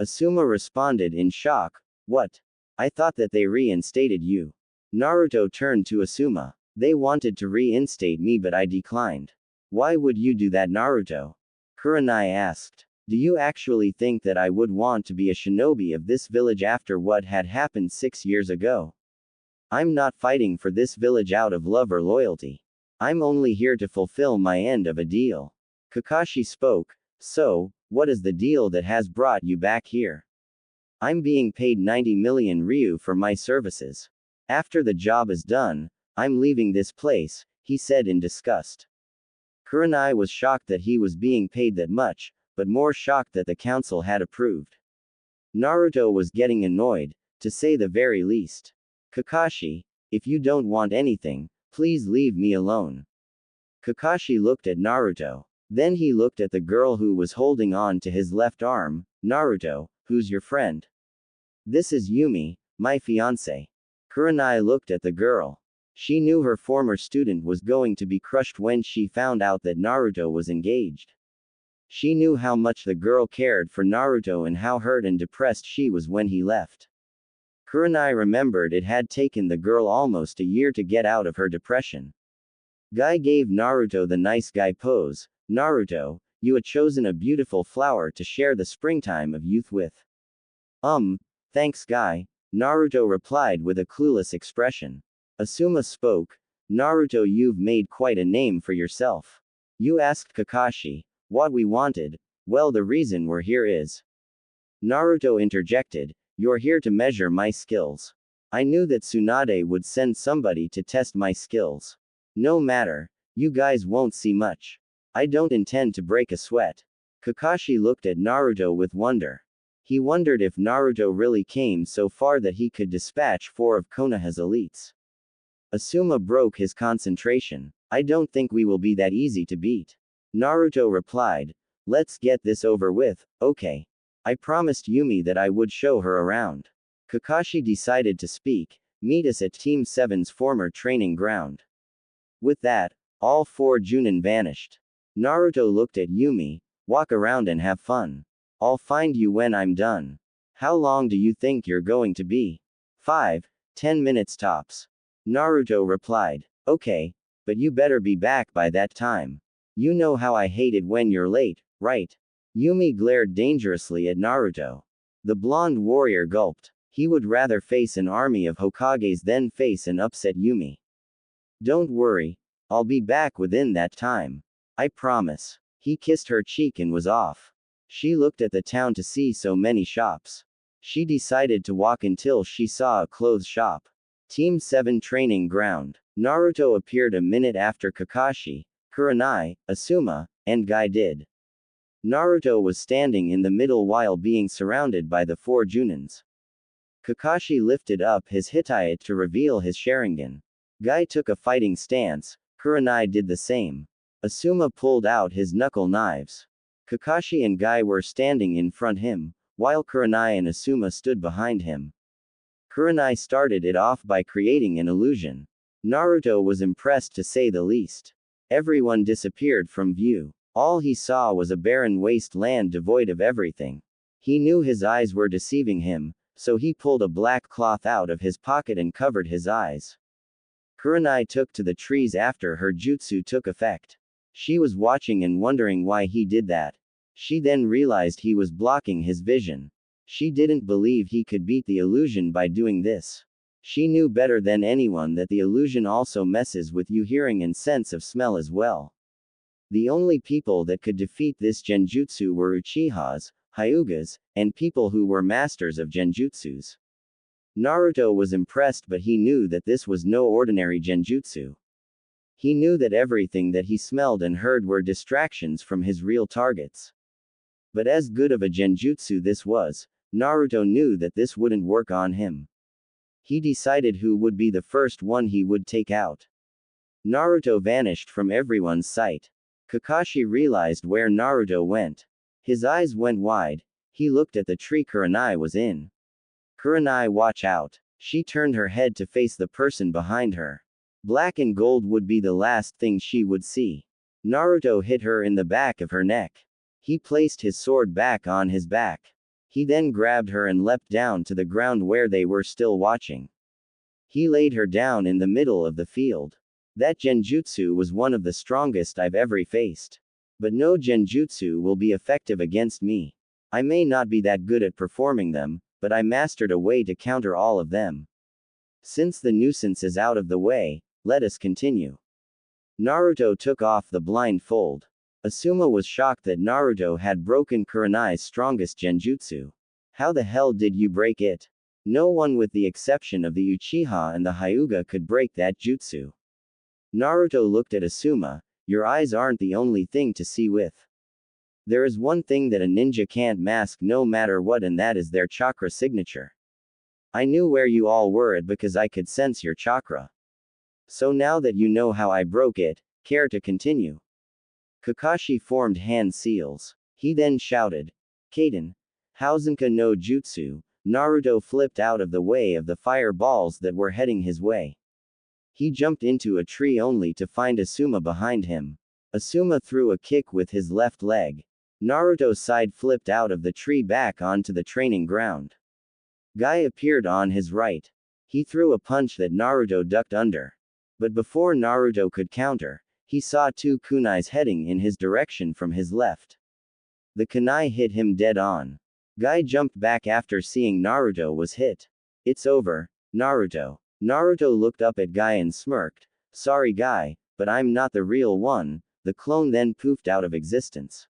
Asuma responded in shock. What? I thought that they reinstated you. Naruto turned to Asuma. They wanted to reinstate me but I declined. Why would you do that, Naruto? Kurenai asked. Do you actually think that I would want to be a shinobi of this village after what had happened 6 years ago? I'm not fighting for this village out of love or loyalty. I'm only here to fulfill my end of a deal. Kakashi spoke. So, what is the deal that has brought you back here? I'm being paid 90 million ryu for my services. After the job is done, I'm leaving this place, he said in disgust. Kurenai was shocked that he was being paid that much, but more shocked that the council had approved. Naruto was getting annoyed, to say the very least. Kakashi, if you don't want anything, please leave me alone. Kakashi looked at Naruto. Then he looked at the girl who was holding on to his left arm. Naruto, who's your friend? This is Yumi, my fiancé. Kurenai looked at the girl. She knew her former student was going to be crushed when she found out that Naruto was engaged. She knew how much the girl cared for Naruto and how hurt and depressed she was when he left. Kurenai remembered it had taken the girl almost a year to get out of her depression. Guy gave Naruto the nice guy pose. Naruto, you had chosen a beautiful flower to share the springtime of youth with. Thanks Guy, Naruto replied with a clueless expression. Asuma spoke. Naruto, you've made quite a name for yourself. You asked Kakashi what we wanted. Well, the reason we're here is. Naruto interjected. You're here to measure my skills. I knew that Tsunade would send somebody to test my skills. No matter, you guys won't see much. I don't intend to break a sweat. Kakashi looked at Naruto with wonder. He wondered if Naruto really came so far that he could dispatch 4 of Konoha's elites. Asuma broke his concentration. I don't think we will be that easy to beat. Naruto replied. Let's get this over with, okay. I promised Yumi that I would show her around. Kakashi decided to speak. Meet us at Team 7's former training ground. With that, all 4 Junin vanished. Naruto looked at Yumi. Walk around and have fun. I'll find you when I'm done. How long do you think you're going to be? 5-10 minutes tops. Naruto replied. Okay, but you better be back by that time. You know how I hate it when you're late, right? Yumi glared dangerously at Naruto. The blonde warrior gulped. He would rather face an army of Hokages than face an upset Yumi. Don't worry. I'll be back within that time. I promise. He kissed her cheek and was off. She looked at the town to see so many shops. She decided to walk until she saw a clothes shop. Team 7 training ground. Naruto appeared a minute after Kakashi, Kurenai, Asuma, and Guy did. Naruto was standing in the middle while being surrounded by the 4 Junins. Kakashi lifted up his Hitayate to reveal his Sharingan. Guy took a fighting stance. Kurenai did the same. Asuma pulled out his knuckle knives. Kakashi and Guy were standing in front him, while Kurenai and Asuma stood behind him. Kurenai started it off by creating an illusion. Naruto was impressed to say the least. Everyone disappeared from view. All he saw was a barren wasteland devoid of everything. He knew his eyes were deceiving him, so he pulled a black cloth out of his pocket and covered his eyes. Kurenai took to the trees after her jutsu took effect. She was watching and wondering why he did that. She then realized he was blocking his vision. She didn't believe he could beat the illusion by doing this. She knew better than anyone that the illusion also messes with your hearing and sense of smell as well. The only people that could defeat this genjutsu were Uchihas, Hyugas, and people who were masters of genjutsus. Naruto was impressed, but he knew that this was no ordinary genjutsu. He knew that everything that he smelled and heard were distractions from his real targets. But as good of a genjutsu this was, Naruto knew that this wouldn't work on him. He decided who would be the first one he would take out. Naruto vanished from everyone's sight. Kakashi realized where Naruto went. His eyes went wide. He looked at the tree Kurenai was in. Kurenai, watch out. She turned her head to face the person behind her. Black and gold would be the last thing she would see. Naruto hit her in the back of her neck. He placed his sword back on his back. He then grabbed her and leapt down to the ground where they were still watching. He laid her down in the middle of the field. That genjutsu was one of the strongest I've ever faced. But no genjutsu will be effective against me. I may not be that good at performing them, but I mastered a way to counter all of them. Since the nuisance is out of the way, let us continue. Naruto took off the blindfold. Asuma was shocked that Naruto had broken Kurenai's strongest genjutsu. How the hell did you break it? No one with the exception of the Uchiha and the Hyuga could break that jutsu. Naruto looked at Asuma. Your eyes aren't the only thing to see with. There is one thing that a ninja can't mask no matter what, and that is their chakra signature. I knew where you all were at because I could sense your chakra. So now that you know how I broke it, care to continue? Kakashi formed hand seals. He then shouted, Kaden, Hausenka no Jutsu. Naruto flipped out of the way of the fireballs that were heading his way. He jumped into a tree only to find Asuma behind him. Asuma threw a kick with his left leg. Naruto side flipped out of the tree back onto the training ground. Guy appeared on his right. He threw a punch that Naruto ducked under. But before Naruto could counter, he saw two kunais heading in his direction from his left. The kunai hit him dead on. Guy jumped back after seeing Naruto was hit. It's over, Naruto. Naruto looked up at Guy and smirked. Sorry Guy, but I'm not the real one. The clone then poofed out of existence.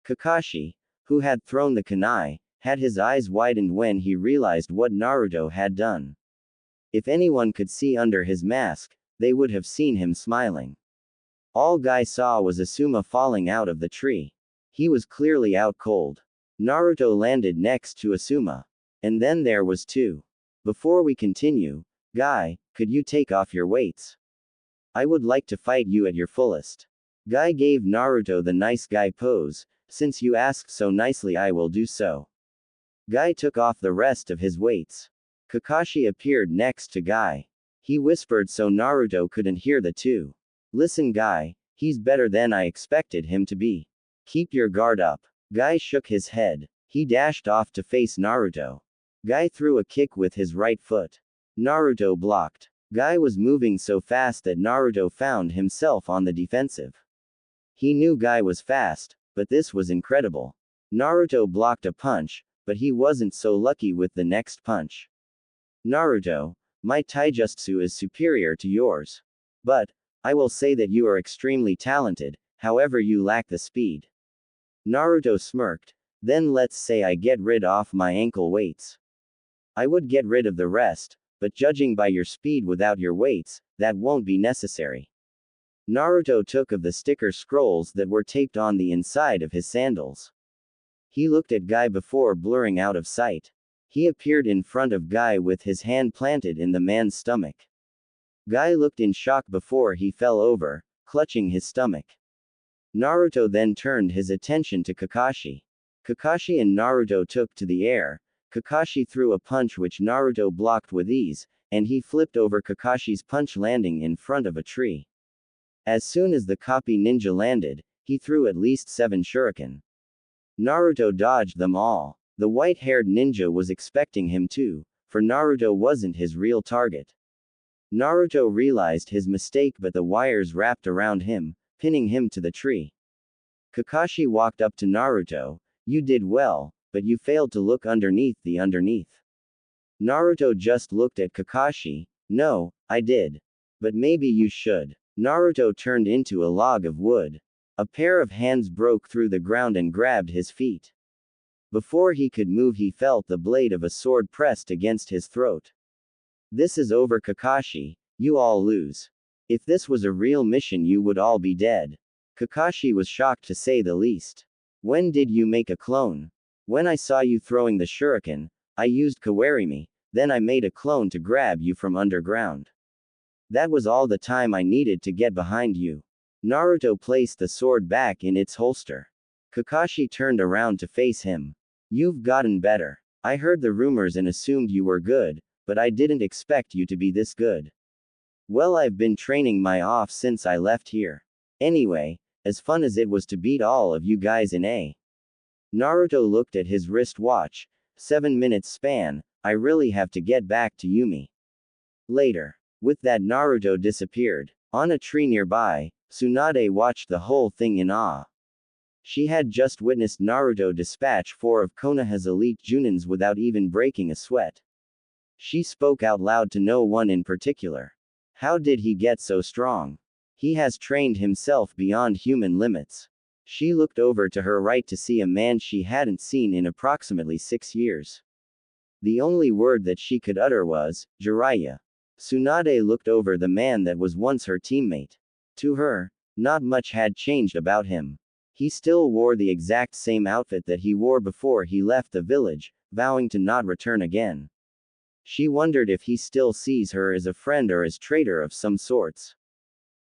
Kakashi, who had thrown the kunai, had his eyes widened when he realized what Naruto had done. If anyone could see under his mask, they would have seen him smiling. All Guy saw was Asuma falling out of the tree. He was clearly out cold. Naruto landed next to Asuma. And then there was two. Before we continue, Guy, could you take off your weights? I would like to fight you at your fullest. Guy gave Naruto the nice guy pose. Since you asked so nicely, I will do so. Guy took off the rest of his weights. Kakashi appeared next to Guy. He whispered so Naruto couldn't hear the two. Listen Guy, he's better than I expected him to be. Keep your guard up. Guy shook his head. He dashed off to face Naruto. Guy threw a kick with his right foot. Naruto blocked. Guy was moving so fast that Naruto found himself on the defensive. He knew Guy was fast, but this was incredible. Naruto blocked a punch, but he wasn't so lucky with the next punch. Naruto, my taijutsu is superior to yours. But, I will say that you are extremely talented, however you lack the speed. Naruto smirked. Then let's say I get rid of my ankle weights. I would get rid of the rest, but judging by your speed without your weights, that won't be necessary. Naruto took of the sticker scrolls that were taped on the inside of his sandals. He looked at Guy before blurring out of sight. He appeared in front of Guy with his hand planted in the man's stomach. Guy looked in shock before he fell over, clutching his stomach. Naruto then turned his attention to Kakashi. Kakashi and Naruto took to the air. Kakashi threw a punch which Naruto blocked with ease, and he flipped over Kakashi's punch, landing in front of a tree. As soon as the copy ninja landed, he threw at least 7 shuriken. Naruto dodged them all. The white-haired ninja was expecting him too, for Naruto wasn't his real target. Naruto realized his mistake, but the wires wrapped around him, pinning him to the tree. Kakashi walked up to Naruto. You did well, but you failed to look underneath the underneath. Naruto just looked at Kakashi. No, I did. But maybe you should. Naruto turned into a log of wood. A pair of hands broke through the ground and grabbed his feet. Before he could move, he felt the blade of a sword pressed against his throat. This is over, Kakashi. You all lose. If this was a real mission, you would all be dead. Kakashi was shocked to say the least. When did you make a clone? When I saw you throwing the shuriken, I used Kawarimi, then I made a clone to grab you from underground. That was all the time I needed to get behind you. Naruto placed the sword back in its holster. Kakashi turned around to face him. You've gotten better. I heard the rumors and assumed you were good, but I didn't expect you to be this good. Well, I've been training my off since I left here. Anyway, as fun as it was to beat all of you guys in a. Naruto looked at his wristwatch. 7 minutes span, I really have to get back to Yumi. Later. With that, Naruto disappeared. On a tree nearby, Tsunade watched the whole thing in awe. She had just witnessed Naruto dispatch 4 of Konoha's elite Junins without even breaking a sweat. She spoke out loud to no one in particular. How did he get so strong? He has trained himself beyond human limits. She looked over to her right to see a man she hadn't seen in approximately 6 years. The only word that she could utter was, Jiraiya. Tsunade looked over the man that was once her teammate. To her, not much had changed about him. He still wore the exact same outfit that he wore before he left the village, vowing to not return again. She wondered if he still sees her as a friend or as traitor of some sorts.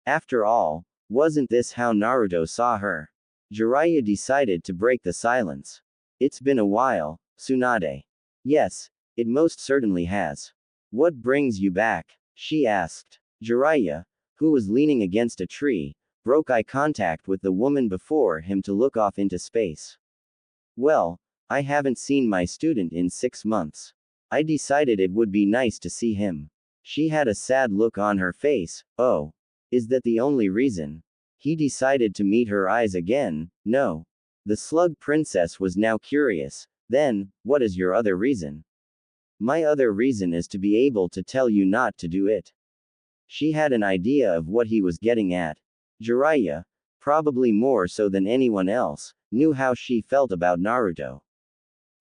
After all, wasn't this how Naruto saw her? Jiraiya decided to break the silence. It's been a while, Tsunade. Yes, it most certainly has. What brings you back? She asked. Jiraiya, who was leaning against a tree, broke eye contact with the woman before him to look off into space. Well, I haven't seen my student in 6 months. I decided it would be nice to see him. She had a sad look on her face. Oh. Is that the only reason? He decided to meet her eyes again. No. The slug princess was now curious. Then, what is your other reason? My other reason is to be able to tell you not to do it. She had an idea of what he was getting at. Jiraiya, probably more so than anyone else, knew how she felt about Naruto.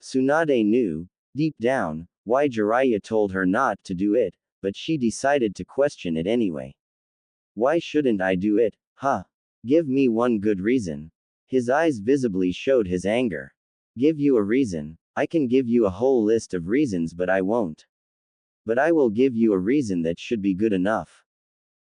Tsunade knew, deep down, why Jiraiya told her not to do it, but she decided to question it anyway. Why shouldn't I do it, huh? Give me one good reason. His eyes visibly showed his anger. Give you a reason. I can give you a whole list of reasons, but I won't. But I will give you a reason that should be good enough.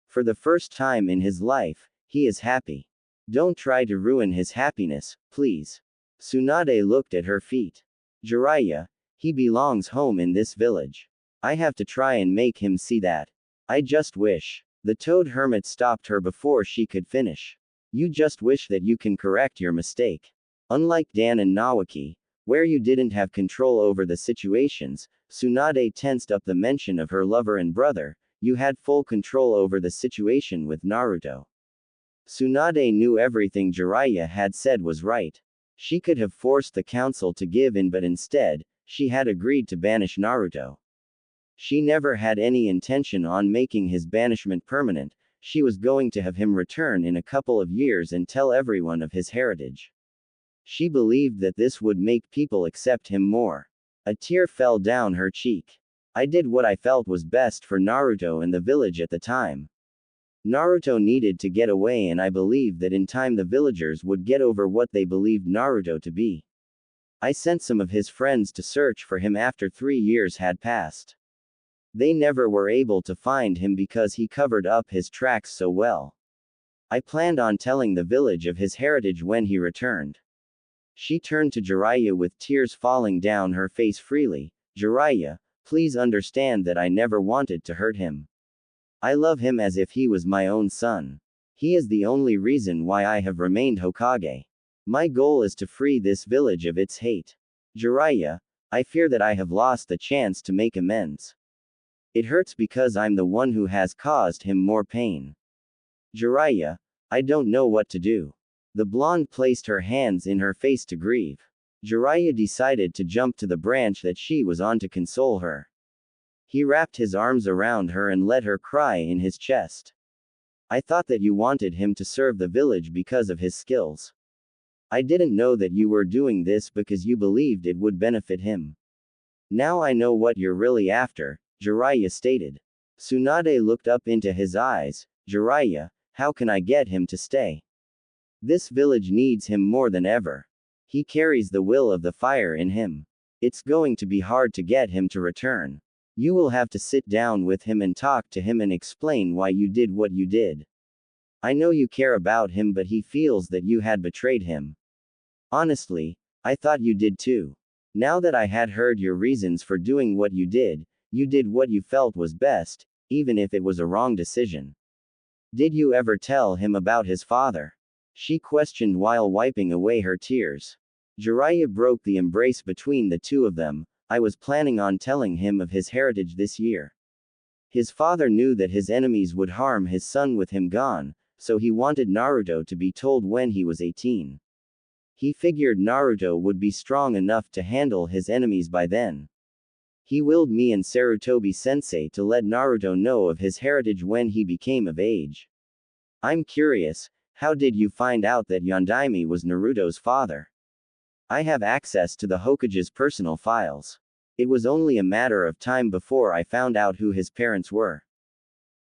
For the first time in his life, he is happy. Don't try to ruin his happiness, please. Tsunade looked at her feet. Jiraiya, he belongs home in this village. I have to try and make him see that. I just wish. The toad hermit stopped her before she could finish. You just wish that you can correct your mistake. Unlike Dan and Nawaki, where you didn't have control over the situations, Tsunade tensed up the mention of her lover and brother, you had full control over the situation with Naruto. Tsunade knew everything Jiraiya had said was right. She could have forced the council to give in, but instead, she had agreed to banish Naruto. She never had any intention on making his banishment permanent. She was going to have him return in a couple of years and tell everyone of his heritage. She believed that this would make people accept him more. A tear fell down her cheek. I did what I felt was best for Naruto and the village at the time. Naruto needed to get away, and I believed that in time the villagers would get over what they believed Naruto to be. I sent some of his friends to search for him after 3 years had passed. They never were able to find him because he covered up his tracks so well. I planned on telling the village of his heritage when he returned. She turned to Jiraiya with tears falling down her face freely. Jiraiya, please understand that I never wanted to hurt him. I love him as if he was my own son. He is the only reason why I have remained Hokage. My goal is to free this village of its hate. Jiraiya, I fear that I have lost the chance to make amends. It hurts because I'm the one who has caused him more pain. Jiraiya, I don't know what to do. The blonde placed her hands in her face to grieve. Jiraiya decided to jump to the branch that she was on to console her. He wrapped his arms around her and let her cry in his chest. I thought that you wanted him to serve the village because of his skills. I didn't know that you were doing this because you believed it would benefit him. Now I know what you're really after, Jiraiya stated. Tsunade looked up into his eyes. Jiraiya, how can I get him to stay? This village needs him more than ever. He carries the will of the fire in him. It's going to be hard to get him to return. You will have to sit down with him and talk to him and explain why you did what you did. I know you care about him, but he feels that you had betrayed him. Honestly, I thought you did too. Now that I had heard your reasons for doing what you did what you felt was best, even if it was a wrong decision. Did you ever tell him about his father? She questioned while wiping away her tears. Jiraiya broke the embrace between the two of them. I was planning on telling him of his heritage this year. His father knew that his enemies would harm his son with him gone, so he wanted Naruto to be told when he was 18. He figured Naruto would be strong enough to handle his enemies by then. He willed me and Sarutobi-sensei to let Naruto know of his heritage when he became of age. I'm curious, how did you find out that Yondaime was Naruto's father? I have access to the Hokage's personal files. It was only a matter of time before I found out who his parents were.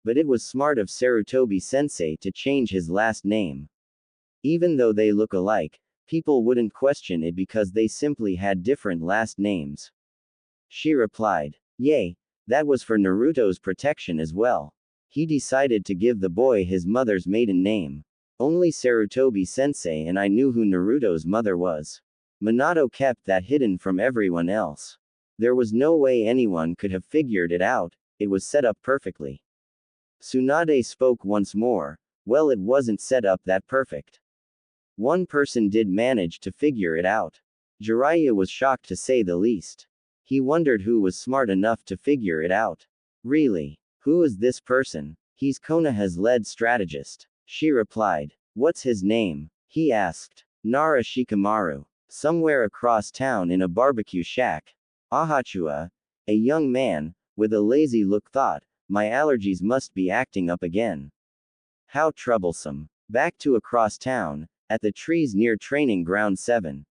But it was smart of Sarutobi-sensei to change his last name. Even though they look alike, people wouldn't question it because they simply had different last names. She replied. Yay, that was for Naruto's protection as well. He decided to give the boy his mother's maiden name. Only Sarutobi-sensei and I knew who Naruto's mother was. Minato kept that hidden from everyone else. There was no way anyone could have figured it out, it was set up perfectly. Tsunade spoke once more. Well, it wasn't set up that perfect. One person did manage to figure it out. Jiraiya was shocked to say the least. He wondered who was smart enough to figure it out. Really? Who is this person? He's Konoha's lead strategist. She replied. What's his name? He asked. Nara Shikamaru. Somewhere across town in a barbecue shack. Ahachua, a young man, with a lazy look thought, my allergies must be acting up again. How troublesome. Back to across town, at the trees near Training Ground 7.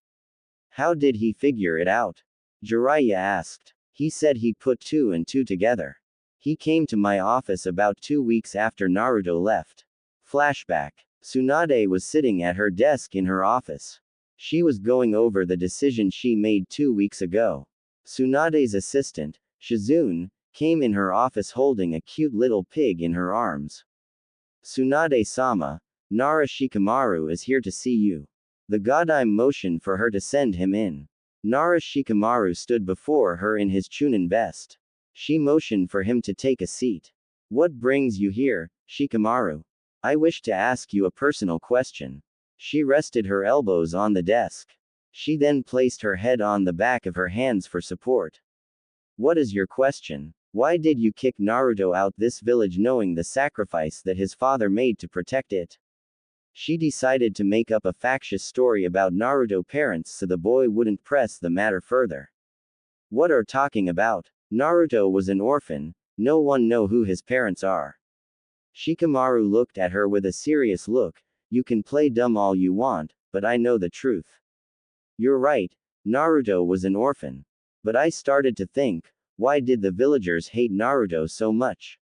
How did he figure it out? Jiraiya asked. He said he put 2 and 2 together. He came to my office about 2 weeks after Naruto left. Flashback. Tsunade was sitting at her desk in her office. She was going over the decision she made 2 weeks ago. Tsunade's assistant, Shizune, came in her office holding a cute little pig in her arms. Tsunade-sama, Nara Shikamaru is here to see you. The Godime motioned for her to send him in. Nara Shikamaru stood before her in his Chunin vest. She motioned for him to take a seat. What brings you here, Shikamaru? I wish to ask you a personal question. She rested her elbows on the desk. She then placed her head on the back of her hands for support. What is your question? Why did you kick Naruto out this village knowing the sacrifice that his father made to protect it? She decided to make up a factious story about Naruto parents so the boy wouldn't press the matter further. What are talking about? Naruto was an orphan, no one know who his parents are. Shikamaru looked at her with a serious look. You can play dumb all you want, but I know the truth. You're right, Naruto was an orphan. But I started to think, why did the villagers hate Naruto so much?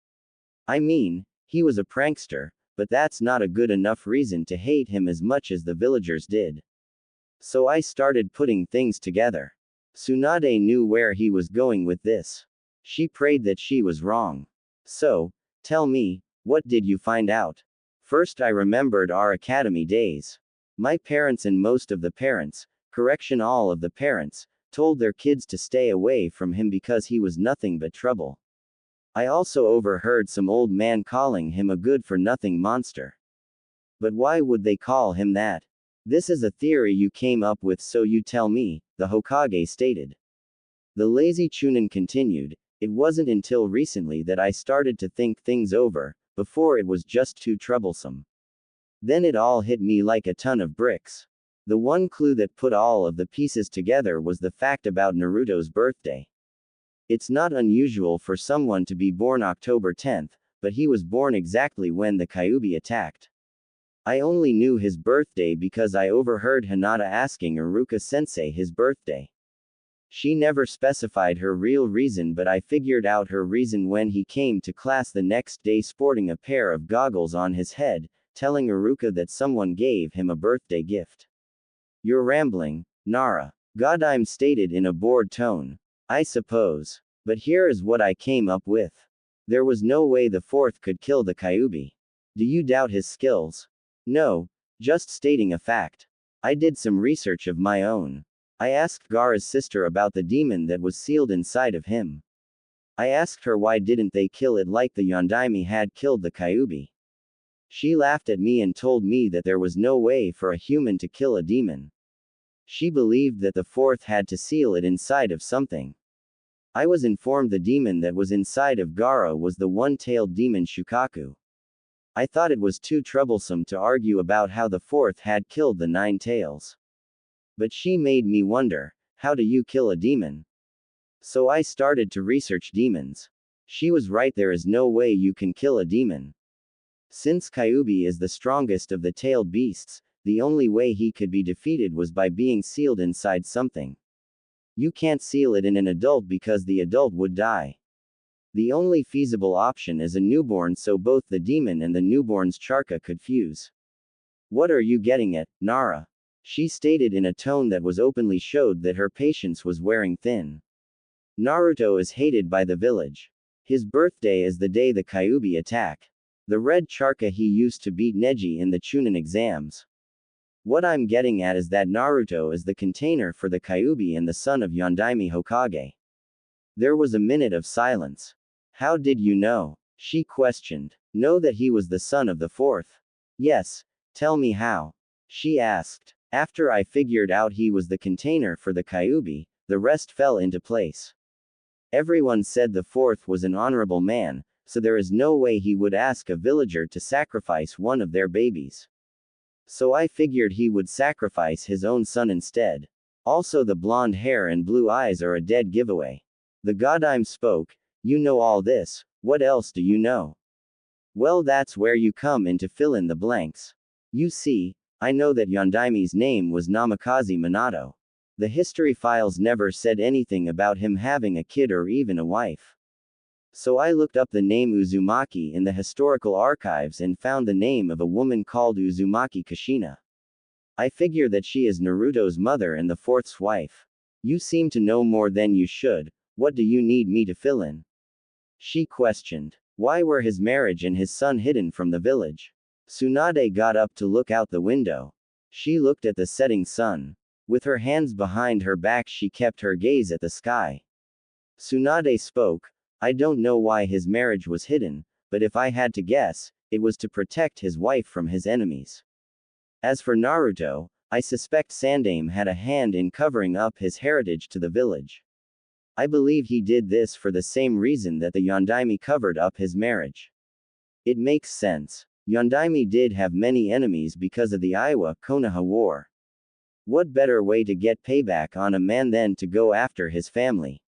I mean, he was a prankster, but that's not a good enough reason to hate him as much as the villagers did. So I started putting things together. Tsunade knew where he was going with this. She prayed that she was wrong. So, tell me, what did you find out? First I remembered our academy days. My parents and most of the parents, all of the parents, told their kids to stay away from him because he was nothing but trouble. I also overheard some old man calling him a good-for-nothing monster. But why would they call him that? This is a theory you came up with, so you tell me, the Hokage stated. The lazy Chunin continued, it wasn't until recently that I started to think things over, before it was just too troublesome. Then it all hit me like a ton of bricks. The one clue that put all of the pieces together was the fact about Naruto's birthday. It's not unusual for someone to be born October 10th, but he was born exactly when the Kyuubi attacked. I only knew his birthday because I overheard Hinata asking Iruka-sensei his birthday. She never specified her real reason, but I figured out her reason when he came to class the next day sporting a pair of goggles on his head, telling Iruka that someone gave him a birthday gift. You're rambling, Nara. Godime stated in a bored tone. I suppose. But here is what I came up with. There was no way the fourth could kill the Kyuubi. Do you doubt his skills? No, just stating a fact. I did some research of my own. I asked Gaara's sister about the demon that was sealed inside of him. I asked her why didn't they kill it like the Yondaime had killed the Kyuubi. She laughed at me and told me that there was no way for a human to kill a demon. She believed that the fourth had to seal it inside of something. I was informed the demon that was inside of Gaara was the one-tailed demon Shukaku. I thought it was too troublesome to argue about how the fourth had killed the 9 tails. But she made me wonder, how do you kill a demon? So I started to research demons. She was right, there is no way you can kill a demon. Since Kyuubi is the strongest of the tailed beasts, the only way he could be defeated was by being sealed inside something. You can't seal it in an adult because the adult would die. The only feasible option is a newborn, so both the demon and the newborn's chakra could fuse. What are you getting at, Nara? She stated in a tone that was openly showed that her patience was wearing thin. Naruto is hated by the village. His birthday is the day the Kyuubi attack. The red chakra he used to beat Neji in the Chunin exams. What I'm getting at is that Naruto is the container for the Kyuubi and the son of Yondaime Hokage. There was a minute of silence. How did you know? She questioned. Know that he was the son of the fourth? Yes. Tell me how. She asked. After I figured out he was the container for the Kyuubi, the rest fell into place. Everyone said the fourth was an honorable man, so there is no way he would ask a villager to sacrifice one of their babies. So I figured he would sacrifice his own son instead. Also, the blonde hair and blue eyes are a dead giveaway. The Godime spoke. You know all this, what else do you know? Well, that's where you come in to fill in the blanks. You see, I know that Yondaime's name was Namikaze Minato. The history files never said anything about him having a kid or even a wife. So I looked up the name Uzumaki in the historical archives and found the name of a woman called Uzumaki Kushina. I figure that she is Naruto's mother and the fourth's wife. You seem to know more than you should. What do you need me to fill in? She questioned. Why were his marriage and his son hidden from the village? Tsunade got up to look out the window. She looked at the setting sun. With her hands behind her back, she kept her gaze at the sky. Tsunade spoke. I don't know why his marriage was hidden, but if I had to guess, it was to protect his wife from his enemies. As for Naruto, I suspect Sandaime had a hand in covering up his heritage to the village. I believe he did this for the same reason that the Yondaime covered up his marriage. It makes sense. Yondaime did have many enemies because of the Konaha War. What better way to get payback on a man than to go after his family?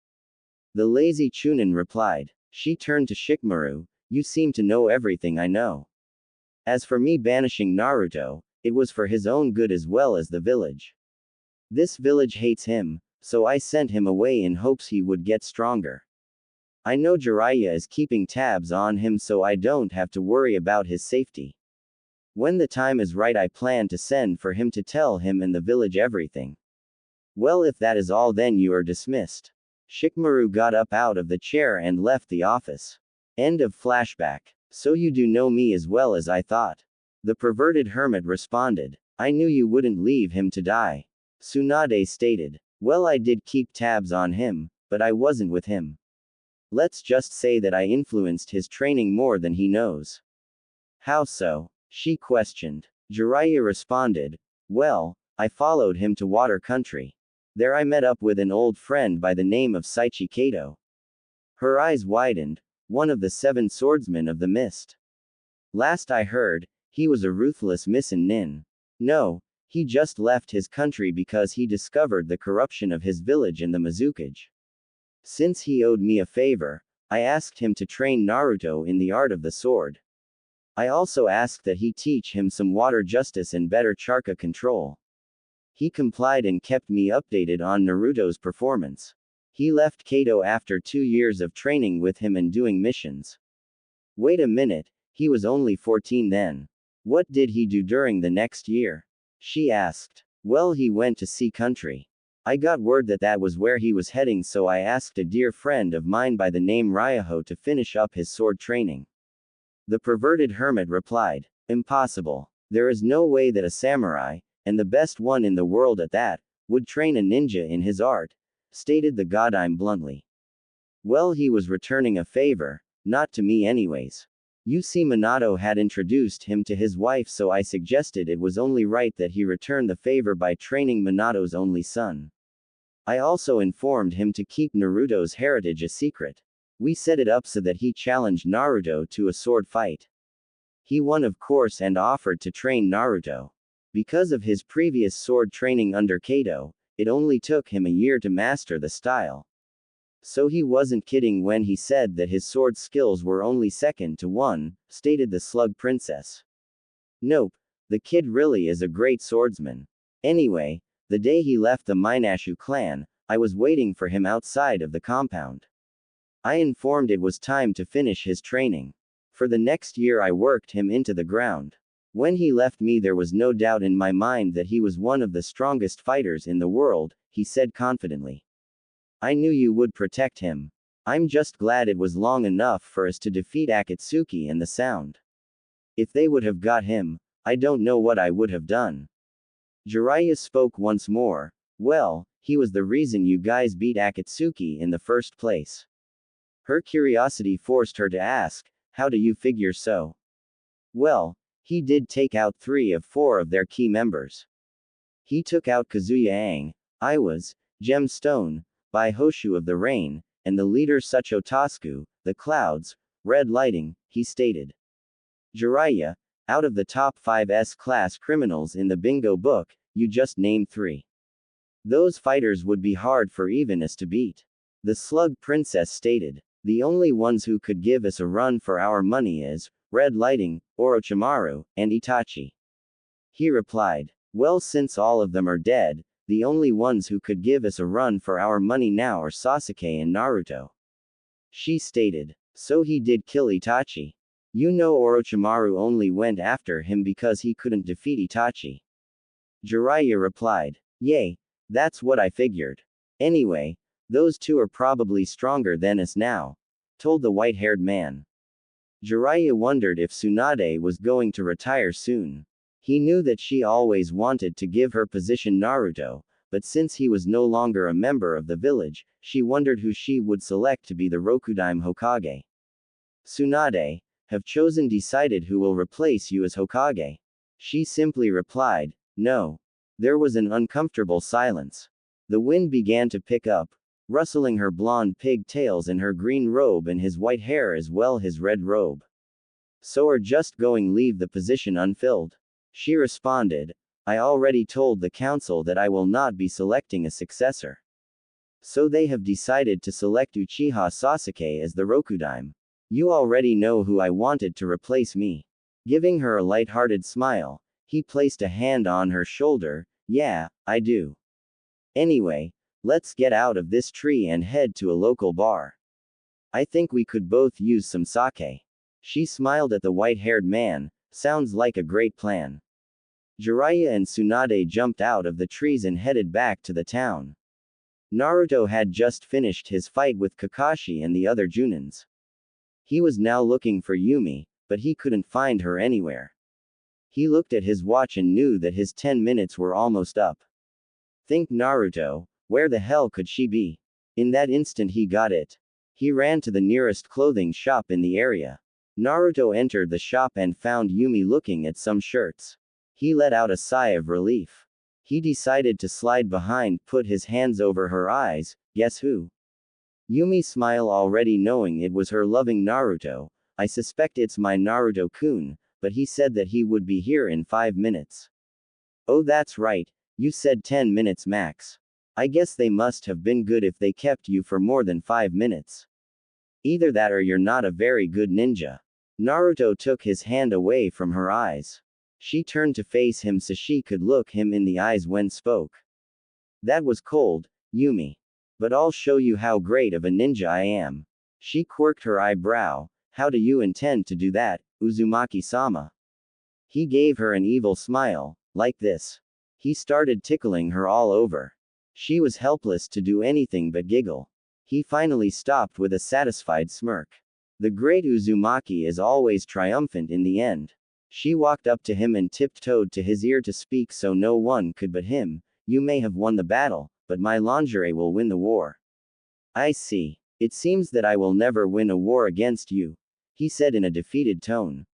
The lazy Chunin replied. She turned to Shikamaru. You seem to know everything I know. As for me banishing Naruto, it was for his own good as well as the village. This village hates him, so I sent him away in hopes he would get stronger. I know Jiraiya is keeping tabs on him, so I don't have to worry about his safety. When the time is right, I plan to send for him to tell him and the village everything. Well, if that is all, then you are dismissed. Shikamaru got up out of the chair and left the office. End of flashback. So you do know me as well as I thought. The perverted hermit responded. I knew you wouldn't leave him to die. Tsunade stated. Well, I did keep tabs on him, but I wasn't with him. Let's just say that I influenced his training more than he knows. How so? She questioned. Jiraiya responded. Well, I followed him to Water Country. There I met up with an old friend by the name of Saichi Kato. Her eyes widened. One of the 7 swordsmen of the mist. Last I heard, he was a ruthless Nin. No, he just left his country because he discovered the corruption of his village in the Mizukage. Since he owed me a favor, I asked him to train Naruto in the art of the sword. I also asked that he teach him some water justice and better chakra control. He complied and kept me updated on Naruto's performance. He left Kado after 2 years of training with him and doing missions. Wait a minute, he was only 14 then. What did he do during the next year? She asked. Well, he went to sea country. I got word that that was where he was heading, so I asked a dear friend of mine by the name Ryaho to finish up his sword training. The perverted hermit replied. Impossible. There is no way that a samurai, and the best one in the world at that, would train a ninja in his art, stated the godime bluntly. Well, he was returning a favor, not to me anyways. You see, Minato had introduced him to his wife, so I suggested it was only right that he return the favor by training Minato's only son. I also informed him to keep Naruto's heritage a secret. We set it up so that he challenged Naruto to a sword fight. He won, of course, and offered to train Naruto. Because of his previous sword training under Kado, it only took him a year to master the style. So he wasn't kidding when he said that his sword skills were only second to one, stated the Slug Princess. Nope, the kid really is a great swordsman. Anyway, the day he left the Minato clan, I was waiting for him outside of the compound. I informed it was time to finish his training. For the next year I worked him into the ground. When he left me, there was no doubt in my mind that he was one of the strongest fighters in the world, he said confidently. I knew you would protect him. I'm just glad it was long enough for us to defeat Akatsuki and the Sound. If they would have got him, I don't know what I would have done. Jiraiya spoke once more. Well, he was the reason you guys beat Akatsuki in the first place. Her curiosity forced her to ask, how do you figure so? Well, he did take out 3 of 4 of their key members. He took out Kazuya Aang, Iwas, Gemstone, Bai Hoshu of the Rain, and the leader Sucho Tasku, the Clouds, Red Lighting, he stated. Jiraiya, out of the top 5 S-class criminals in the bingo book, you just named 3. Those fighters would be hard for even us to beat. The Slug Princess stated. The only ones who could give us a run for our money is Red Lighting, Orochimaru, and Itachi. He replied. Well, since all of them are dead, the only ones who could give us a run for our money now are Sasuke and Naruto. She stated. So he did kill Itachi. You know Orochimaru only went after him because he couldn't defeat Itachi. Jiraiya replied. Yay, that's what I figured. Anyway, those 2 are probably stronger than us now, told the white-haired man. Jiraiya wondered if Tsunade was going to retire soon. He knew that she always wanted to give her position Naruto, but since he was no longer a member of the village, she wondered who she would select to be the Rokudime Hokage. Tsunade, have chosen decided who will replace you as Hokage? She simply replied, no. There was an uncomfortable silence. The wind began to pick up, rustling her blonde pigtails and her green robe and his white hair as well his red robe. So are just going leave the position unfilled? She responded, I already told the council that I will not be selecting a successor. So they have decided to select Uchiha Sasuke as the Rokudime. You already know who I wanted to replace me. Giving her a light-hearted smile, he placed a hand on her shoulder. Yeah, I do. Anyway, let's get out of this tree and head to a local bar. I think we could both use some sake. She smiled at the white-haired man. Sounds like a great plan. Jiraiya and Tsunade jumped out of the trees and headed back to the town. Naruto had just finished his fight with Kakashi and the other Junins. He was now looking for Yumi, but he couldn't find her anywhere. He looked at his watch and knew that his 10 minutes were almost up. Think Naruto, where the hell could she be? In that instant he got it. He ran to the nearest clothing shop in the area. Naruto entered the shop and found Yumi looking at some shirts. He let out a sigh of relief. He decided to slide behind, put his hands over her eyes. Guess who? Yumi smiled, already knowing it was her loving Naruto. I suspect it's my Naruto-kun, but he said that he would be here in 5 minutes. Oh, that's right, you said 10 minutes max. I guess they must have been good if they kept you for more than 5 minutes. Either that or you're not a very good ninja. Naruto took his hand away from her eyes. She turned to face him so she could look him in the eyes when spoke. That was cold, Yumi. But I'll show you how great of a ninja I am. She quirked her eyebrow. How do you intend to do that, Uzumaki-sama? He gave her an evil smile, like this. He started tickling her all over. She was helpless to do anything but giggle. He finally stopped with a satisfied smirk. The great Uzumaki is always triumphant in the end. She walked up to him and tiptoed to his ear to speak so no one could but him. You may have won the battle, but my lingerie will win the war. I see. It seems that I will never win a war against you, he said in a defeated tone.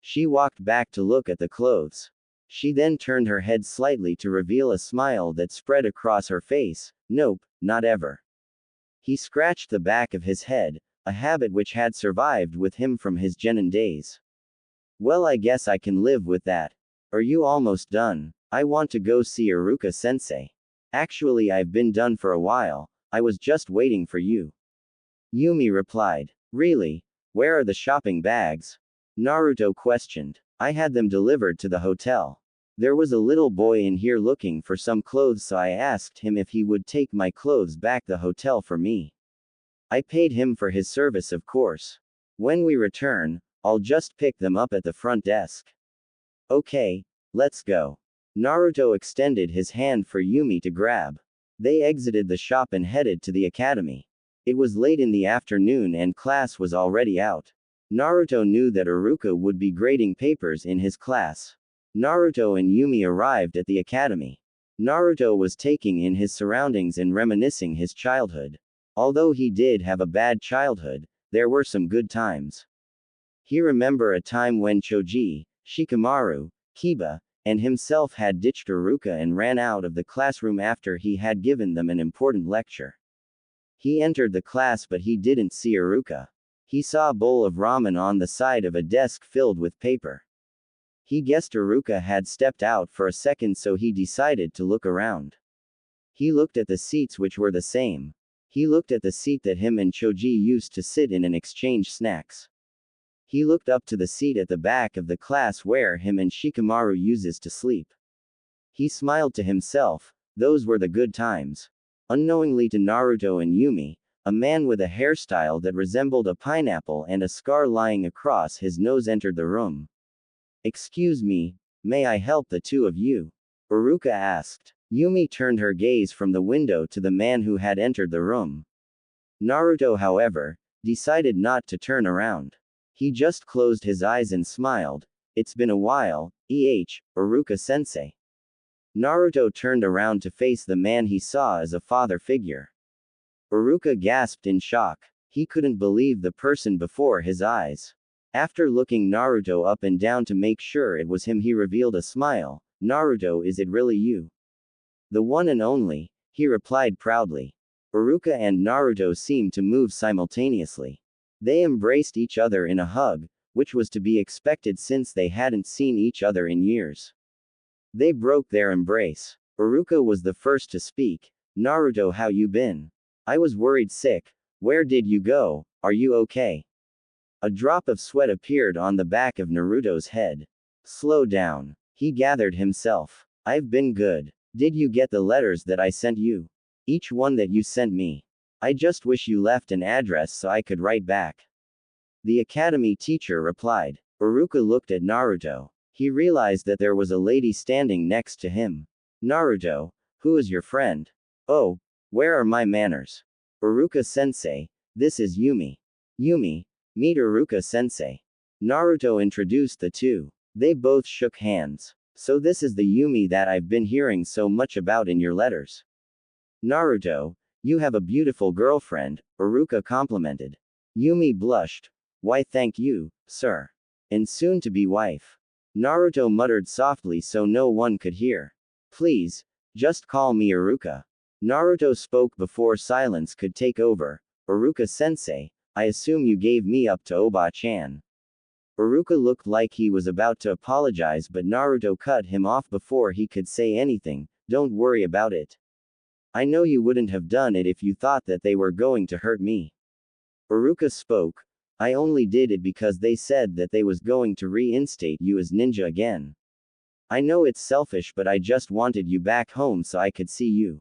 She walked back to look at the clothes. She then turned her head slightly to reveal a smile that spread across her face. Nope, not ever. He scratched the back of his head, a habit which had survived with him from his genin days. Well, I guess I can live with that. Are you almost done? I want to go see Iruka-sensei. Actually, I've been done for a while. I was just waiting for you. Yumi replied. Really? Where are the shopping bags? Naruto questioned. I had them delivered to the hotel. There was a little boy in here looking for some clothes, so I asked him if he would take my clothes back the hotel for me. I paid him for his service, of course. When we return, I'll just pick them up at the front desk. Okay, let's go. Naruto extended his hand for Yumi to grab. They exited the shop and headed to the academy. It was late in the afternoon and class was already out. Naruto knew that Iruka would be grading papers in his class. Naruto and Yumi arrived at the academy. Naruto was taking in his surroundings and reminiscing his childhood. Although he did have a bad childhood, there were some good times. He remembered a time when Choji, Shikamaru, Kiba, and himself had ditched Iruka and ran out of the classroom after he had given them an important lecture. He entered the class but he didn't see Iruka. He saw a bowl of ramen on the side of a desk filled with paper. He guessed Iruka had stepped out for a second, so he decided to look around. He looked at the seats, which were the same. He looked at the seat that him and Choji used to sit in and exchange snacks. He looked up to the seat at the back of the class where him and Shikamaru uses to sleep. He smiled to himself. Those were the good times. Unknowingly to Naruto and Yumi, a man with a hairstyle that resembled a pineapple and a scar lying across his nose entered the room. Excuse me, may I help the two of you? Iruka asked. Yumi turned her gaze from the window to the man who had entered the room. Naruto, however, decided not to turn around. He just closed his eyes and smiled. It's been a while, Iruka-sensei. Naruto turned around to face the man he saw as a father figure. Iruka gasped in shock. He couldn't believe the person before his eyes. After looking Naruto up and down to make sure it was him, he revealed a smile. Naruto, is it really you? The one and only, he replied proudly. Iruka and Naruto seemed to move simultaneously. They embraced each other in a hug, which was to be expected since they hadn't seen each other in years. They broke their embrace. Iruka was the first to speak. Naruto, how you been? I was worried sick. Where did you go? Are you okay? A drop of sweat appeared on the back of Naruto's head. Slow down. He gathered himself. I've been good. Did you get the letters that I sent you? Each one that you sent me. I just wish you left an address so I could write back. The academy teacher replied. Iruka looked at Naruto. He realized that there was a lady standing next to him. Naruto, who is your friend? Oh, where are my manners? Iruka-sensei, this is Yumi. Yumi, meet Iruka-sensei. Naruto introduced the two. They both shook hands. So this is the Yumi that I've been hearing so much about in your letters. Naruto, you have a beautiful girlfriend, Iruka complimented. Yumi blushed. Why, thank you, sir. And soon to be wife. Naruto muttered softly so no one could hear. Please, just call me Iruka. Naruto spoke before silence could take over. Iruka-sensei, I assume you gave me up to Oba-chan. Iruka looked like he was about to apologize, but Naruto cut him off before he could say anything. Don't worry about it. I know you wouldn't have done it if you thought that they were going to hurt me. Iruka spoke. I only did it because they said that they was going to reinstate you as ninja again. I know it's selfish, but I just wanted you back home so I could see you.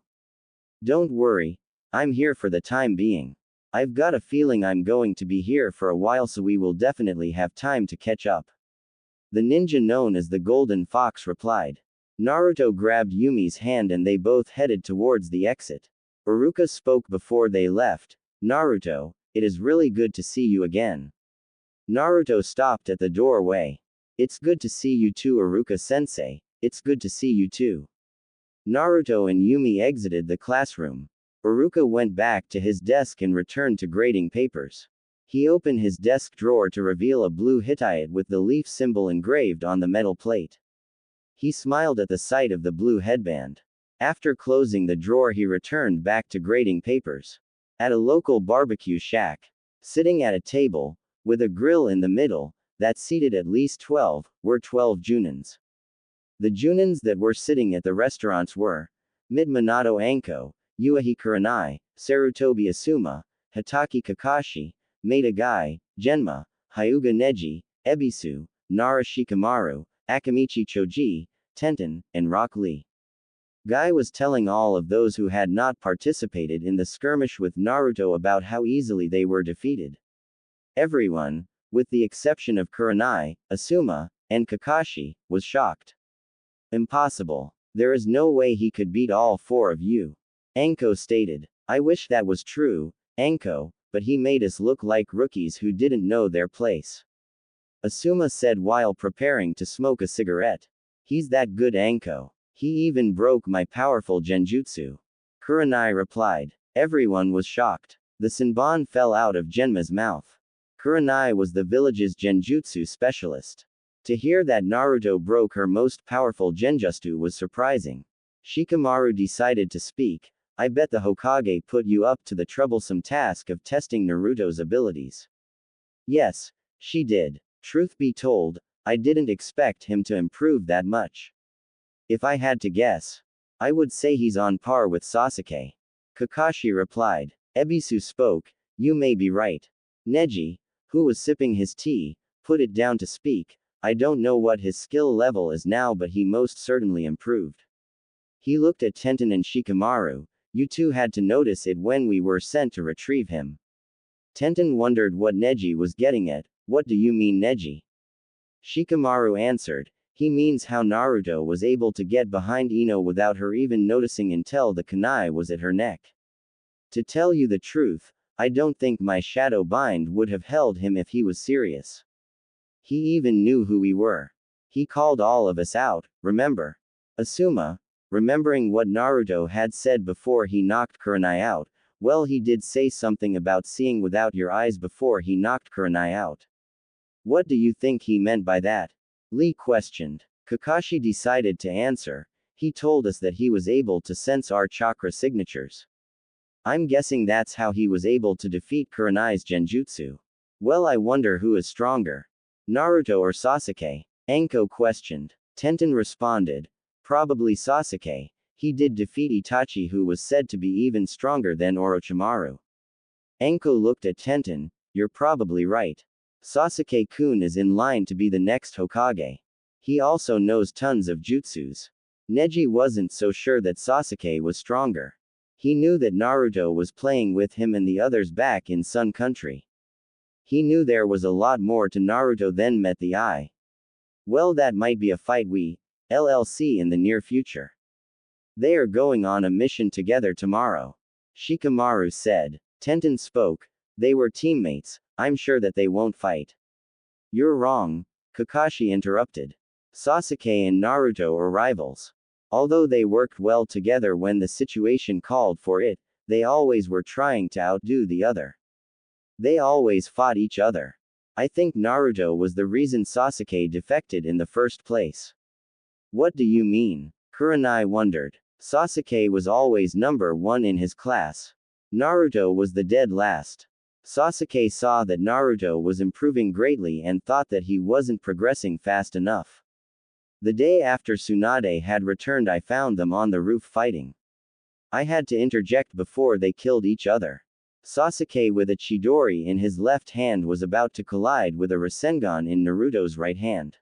Don't worry. I'm here for the time being. I've got a feeling I'm going to be here for a while, so we will definitely have time to catch up. The ninja known as the Golden Fox replied. Naruto grabbed Yumi's hand and they both headed towards the exit. Iruka spoke before they left. Naruto, it is really good to see you again. Naruto stopped at the doorway. It's good to see you too, Iruka-sensei. It's good to see you too. Naruto and Yumi exited the classroom. Iruka went back to his desk and returned to grading papers. He opened his desk drawer to reveal a blue Hittite with the leaf symbol engraved on the metal plate. He smiled at the sight of the blue headband. After closing the drawer, he returned back to grading papers. At a local barbecue shack, sitting at a table, with a grill in the middle, that seated at least 12, were 12 Junins. The Junins that were sitting at the restaurants were Minato Anko, Yuahi Kurenai, Sarutobi Asuma, Hitaki Kakashi, Maida Gai, Genma, Hyuga Neji, Ebisu, Nara Shikamaru, Akamichi Choji, Tenten, and Rock Lee. Gai was telling all of those who had not participated in the skirmish with Naruto about how easily they were defeated. Everyone, with the exception of Kurenai, Asuma, and Kakashi, was shocked. Impossible. There is no way he could beat all four of you. Anko stated. I wish that was true, Anko, but he made us look like rookies who didn't know their place. Asuma said while preparing to smoke a cigarette. He's that good, Anko. He even broke my powerful genjutsu. Kurenai replied. Everyone was shocked. The Senbon fell out of Genma's mouth. Kurenai was the village's genjutsu specialist. To hear that Naruto broke her most powerful genjutsu was surprising. Shikamaru decided to speak. I bet the Hokage put you up to the troublesome task of testing Naruto's abilities. Yes, she did. Truth be told, I didn't expect him to improve that much. If I had to guess, I would say he's on par with Sasuke. Kakashi replied. Ebisu spoke. You may be right. Neji, who was sipping his tea, put it down to speak. I don't know what his skill level is now, but he most certainly improved. He looked at Tenten and Shikamaru. You two had to notice it when we were sent to retrieve him. Tenten wondered what Neji was getting at. What do you mean, Neji? Shikamaru answered. He means how Naruto was able to get behind Ino without her even noticing until the kunai was at her neck. To tell you the truth, I don't think my shadow bind would have held him if he was serious. He even knew who we were. He called all of us out, remember? Asuma, remembering what Naruto had said before he knocked Kurenai out, well, he did say something about seeing without your eyes before he knocked Kurenai out. What do you think he meant by that? Lee questioned. Kakashi decided to answer. He told us that he was able to sense our chakra signatures. I'm guessing that's how he was able to defeat Kurenai's genjutsu. Well, I wonder who is stronger. Naruto or Sasuke? Anko questioned. Tenten responded. Probably Sasuke. He did defeat Itachi, who was said to be even stronger than Orochimaru. Anko looked at Tenten. You're probably right. Sasuke-kun is in line to be the next Hokage. He also knows tons of jutsus. Neji wasn't so sure that Sasuke was stronger. He knew that Naruto was playing with him and the others back in Sun Country. He knew there was a lot more to Naruto than met the eye. Well, that might be a fight we LLC in the near future. They are going on a mission together tomorrow. Shikamaru said. Tenten spoke. They were teammates. I'm sure that they won't fight. You're wrong, Kakashi interrupted. Sasuke and Naruto are rivals. Although they worked well together when the situation called for it, they always were trying to outdo the other. They always fought each other. I think Naruto was the reason Sasuke defected in the first place. What do you mean? Kurenai wondered. Sasuke was always number one in his class. Naruto was the dead last. Sasuke saw that Naruto was improving greatly and thought that he wasn't progressing fast enough. The day after Tsunade had returned, I found them on the roof fighting. I had to interject before they killed each other. Sasuke with a Chidori in his left hand was about to collide with a Rasengan in Naruto's right hand.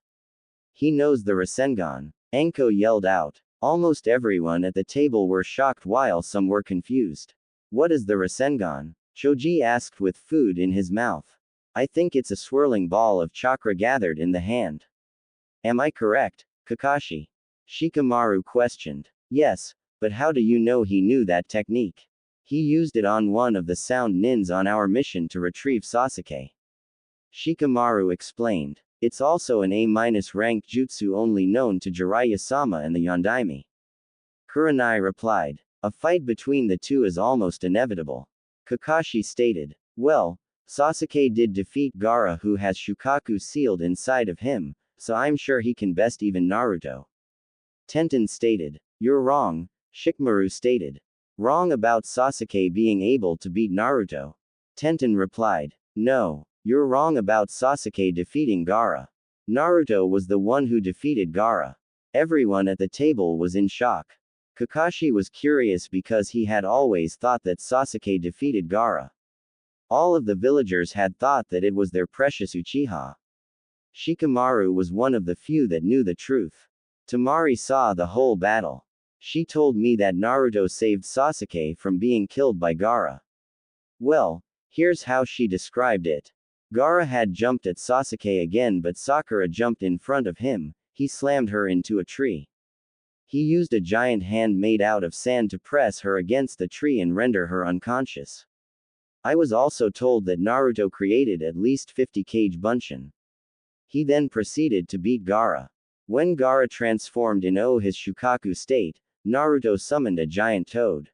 He knows the Rasengan. Anko yelled out. Almost everyone at the table were shocked while some were confused. What is the Rasengan? Choji asked with food in his mouth. I think it's a swirling ball of chakra gathered in the hand. Am I correct, Kakashi? Shikamaru questioned. Yes, but how do you know he knew that technique? He used it on one of the sound nins on our mission to retrieve Sasuke. Shikamaru explained. It's also an A-ranked jutsu only known to Jiraiya-sama and the Yondaime. Kurenai replied. A fight between the two is almost inevitable. Kakashi stated. Well, Sasuke did defeat Gaara who has Shukaku sealed inside of him, so I'm sure he can best even Naruto. Tenten stated. You're wrong, Shikamaru stated. Wrong about Sasuke being able to beat Naruto. Tenten replied. No, you're wrong about Sasuke defeating Gaara. Naruto was the one who defeated Gaara. Everyone at the table was in shock. Kakashi was curious because he had always thought that Sasuke defeated Gaara. All of the villagers had thought that it was their precious Uchiha. Shikamaru was one of the few that knew the truth. Tamari saw the whole battle. She told me that Naruto saved Sasuke from being killed by Gaara. Well, here's how she described it. Gaara had jumped at Sasuke again, but Sakura jumped in front of him. He slammed her into a tree. He used a giant hand made out of sand to press her against the tree and render her unconscious. I was also told that Naruto created at least 50 Kage Bunshin. He then proceeded to beat Gaara. When Gaara transformed in his Shukaku state, Naruto summoned a giant toad.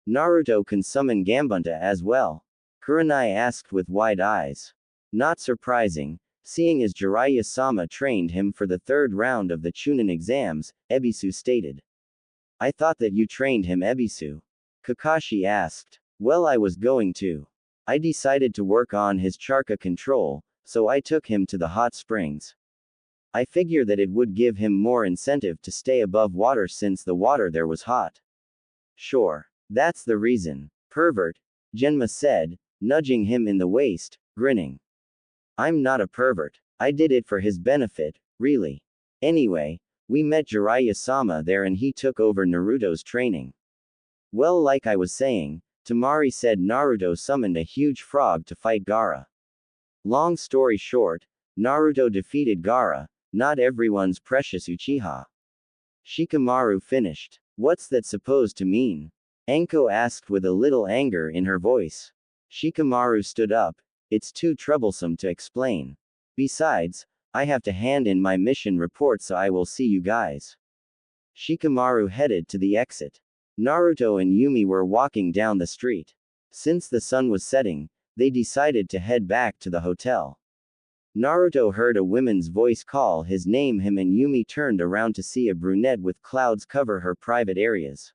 Naruto can summon Gambunta as well? Kurenai asked with wide eyes. Not surprising, seeing as Jiraiya-sama trained him for the third round of the Chunin exams, Ebisu stated. I thought that you trained him, Ebisu. Kakashi asked. Well, I was going to. I decided to work on his Charka control, so I took him to the hot springs. I figure that it would give him more incentive to stay above water since the water there was hot. Sure. That's the reason. Pervert, Genma said, nudging him in the waist, grinning. I'm not a pervert. I did it for his benefit, really. Anyway, we met Jiraiya-sama there and he took over Naruto's training. Well, like I was saying, Tamari said Naruto summoned a huge frog to fight Gaara. Long story short, Naruto defeated Gaara, not everyone's precious Uchiha. Shikamaru finished. What's that supposed to mean? Anko asked with a little anger in her voice. Shikamaru stood up. It's too troublesome to explain. Besides, I have to hand in my mission report, so I will see you guys. Shikamaru headed to the exit. Naruto and Yumi were walking down the street. Since the sun was setting, they decided to head back to the hotel. Naruto heard a woman's voice call his name and Yumi turned around to see a brunette with clouds cover her private areas.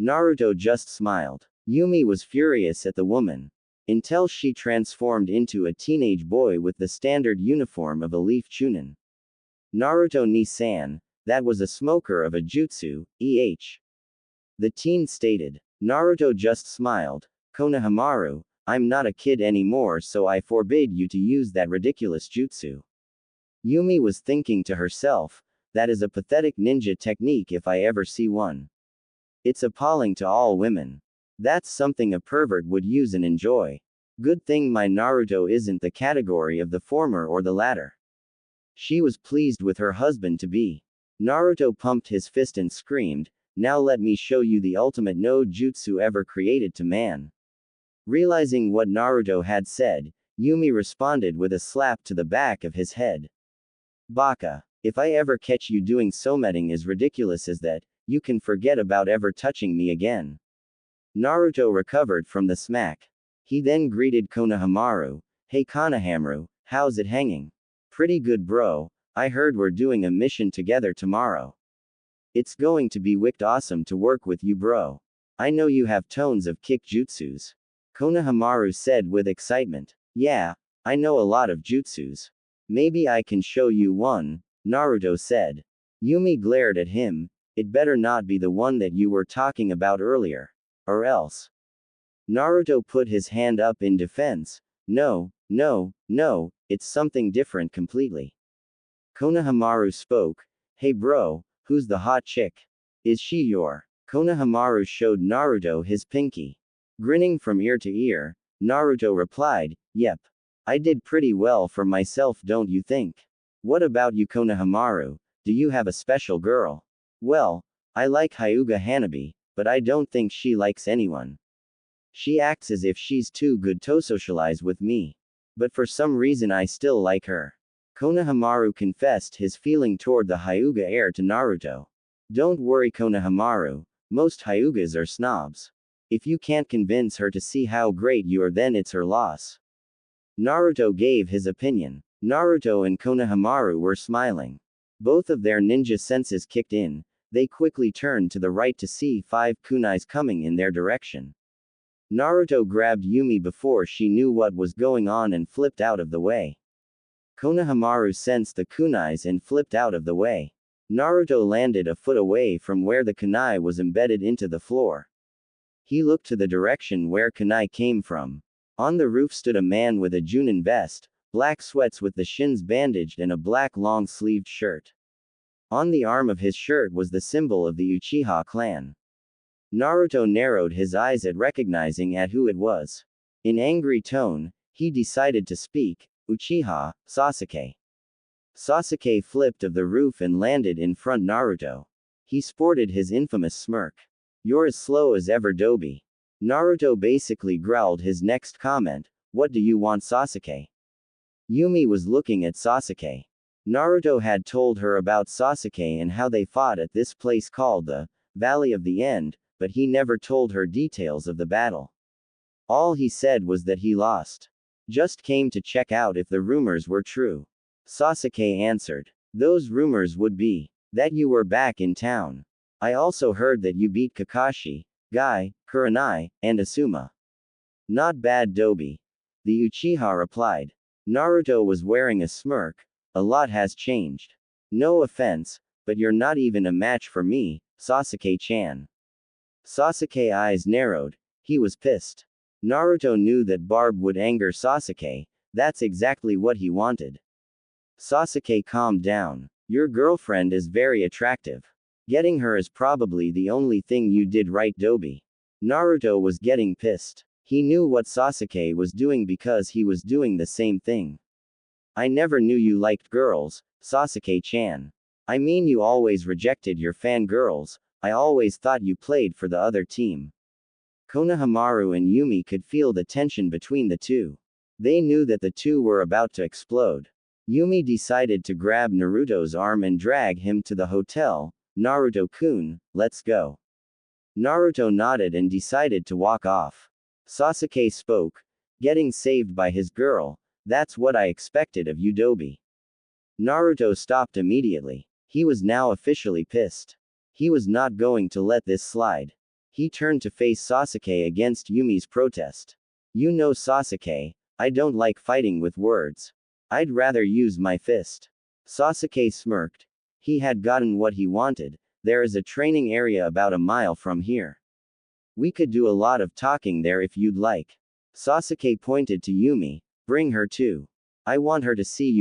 Naruto just smiled. Yumi was furious at the woman. Until she transformed into a teenage boy with the standard uniform of a leaf chunin. Naruto Ni-san, that was a smoker of a jutsu, The teen stated. Naruto just smiled. Konohamaru, I'm not a kid anymore, so I forbid you to use that ridiculous jutsu. Yumi was thinking to herself, that is a pathetic ninja technique if I ever see one. It's appalling to all women. That's something a pervert would use and enjoy. Good thing my Naruto isn't the category of the former or the latter. She was pleased with her husband-to-be. Naruto pumped his fist and screamed, now let me show you the ultimate no jutsu ever created to man. Realizing what Naruto had said, Yumi responded with a slap to the back of his head. Baka, if I ever catch you doing something as ridiculous as that, you can forget about ever touching me again. Naruto recovered from the smack. He then greeted Konohamaru. Hey Konohamaru, how's it hanging? Pretty good bro, I heard we're doing a mission together tomorrow. It's going to be wicked awesome to work with you bro. I know you have tons of kick jutsus. Konohamaru said with excitement. Yeah, I know a lot of jutsus. Maybe I can show you one, Naruto said. Yumi glared at him. It better not be the one that you were talking about earlier. Or else. Naruto put his hand up in defense. No, no, no, it's something different completely. Konohamaru spoke. Hey bro, who's the hot chick? Is she your? Konohamaru showed Naruto his pinky. Grinning from ear to ear, Naruto replied, Yep. I did pretty well for myself, don't you think? What about you, Konohamaru? Do you have a special girl? Well, I like Hyuga Hanabi, but I don't think she likes anyone. She acts as if she's too good to socialize with me. But for some reason I still like her. Konohamaru confessed his feeling toward the Hyuga heir to Naruto. Don't worry, Konohamaru, most Hyugas are snobs. If you can't convince her to see how great you are, then it's her loss. Naruto gave his opinion. Naruto and Konohamaru were smiling. Both of their ninja senses kicked in. They quickly turned to the right to see 5 kunais coming in their direction. Naruto grabbed Yumi before she knew what was going on and flipped out of the way. Konohamaru sensed the kunais and flipped out of the way. Naruto landed a foot away from where the kunai was embedded into the floor. He looked to the direction where kunai came from. On the roof stood a man with a Junin vest, black sweats with the shins bandaged and a black long-sleeved shirt. On the arm of his shirt was the symbol of the Uchiha clan. Naruto narrowed his eyes at recognizing at who it was. In angry tone, he decided to speak, Uchiha, Sasuke. Sasuke flipped of the roof and landed in front Naruto. He sported his infamous smirk. You're as slow as ever, Dobi. Naruto basically growled his next comment, what do you want, Sasuke? Yumi was looking at Sasuke. Naruto had told her about Sasuke and how they fought at this place called the Valley of the End, but he never told her details of the battle. All he said was that he lost. Just came to check out if the rumors were true. Sasuke answered. Those rumors would be that you were back in town. I also heard that you beat Kakashi, Guy, Kurenai, and Asuma. Not bad, Dobi. The Uchiha replied. Naruto was wearing a smirk. A lot has changed. No offense, but you're not even a match for me, Sasuke-chan. Sasuke's eyes narrowed. He was pissed. Naruto knew that Barb would anger Sasuke. That's exactly what he wanted. Sasuke calmed down. Your girlfriend is very attractive. Getting her is probably the only thing you did right, Dobi. Naruto was getting pissed. He knew what Sasuke was doing because he was doing the same thing. I never knew you liked girls, Sasuke-chan. I mean, you always rejected your fangirls. I always thought you played for the other team. Konohamaru and Yumi could feel the tension between the two. They knew that the two were about to explode. Yumi decided to grab Naruto's arm and drag him to the hotel. Naruto-kun, let's go. Naruto nodded and decided to walk off. Sasuke spoke. Getting saved by his girl, that's what I expected of you, Dobi. Naruto stopped immediately. He was now officially pissed. He was not going to let this slide. He turned to face Sasuke against Yumi's protest. You know, Sasuke, I don't like fighting with words. I'd rather use my fist. Sasuke smirked. He had gotten what he wanted. There is a training area about a mile from here. We could do a lot of talking there if you'd like. Sasuke pointed to Yumi. Bring her too. I want her to see you.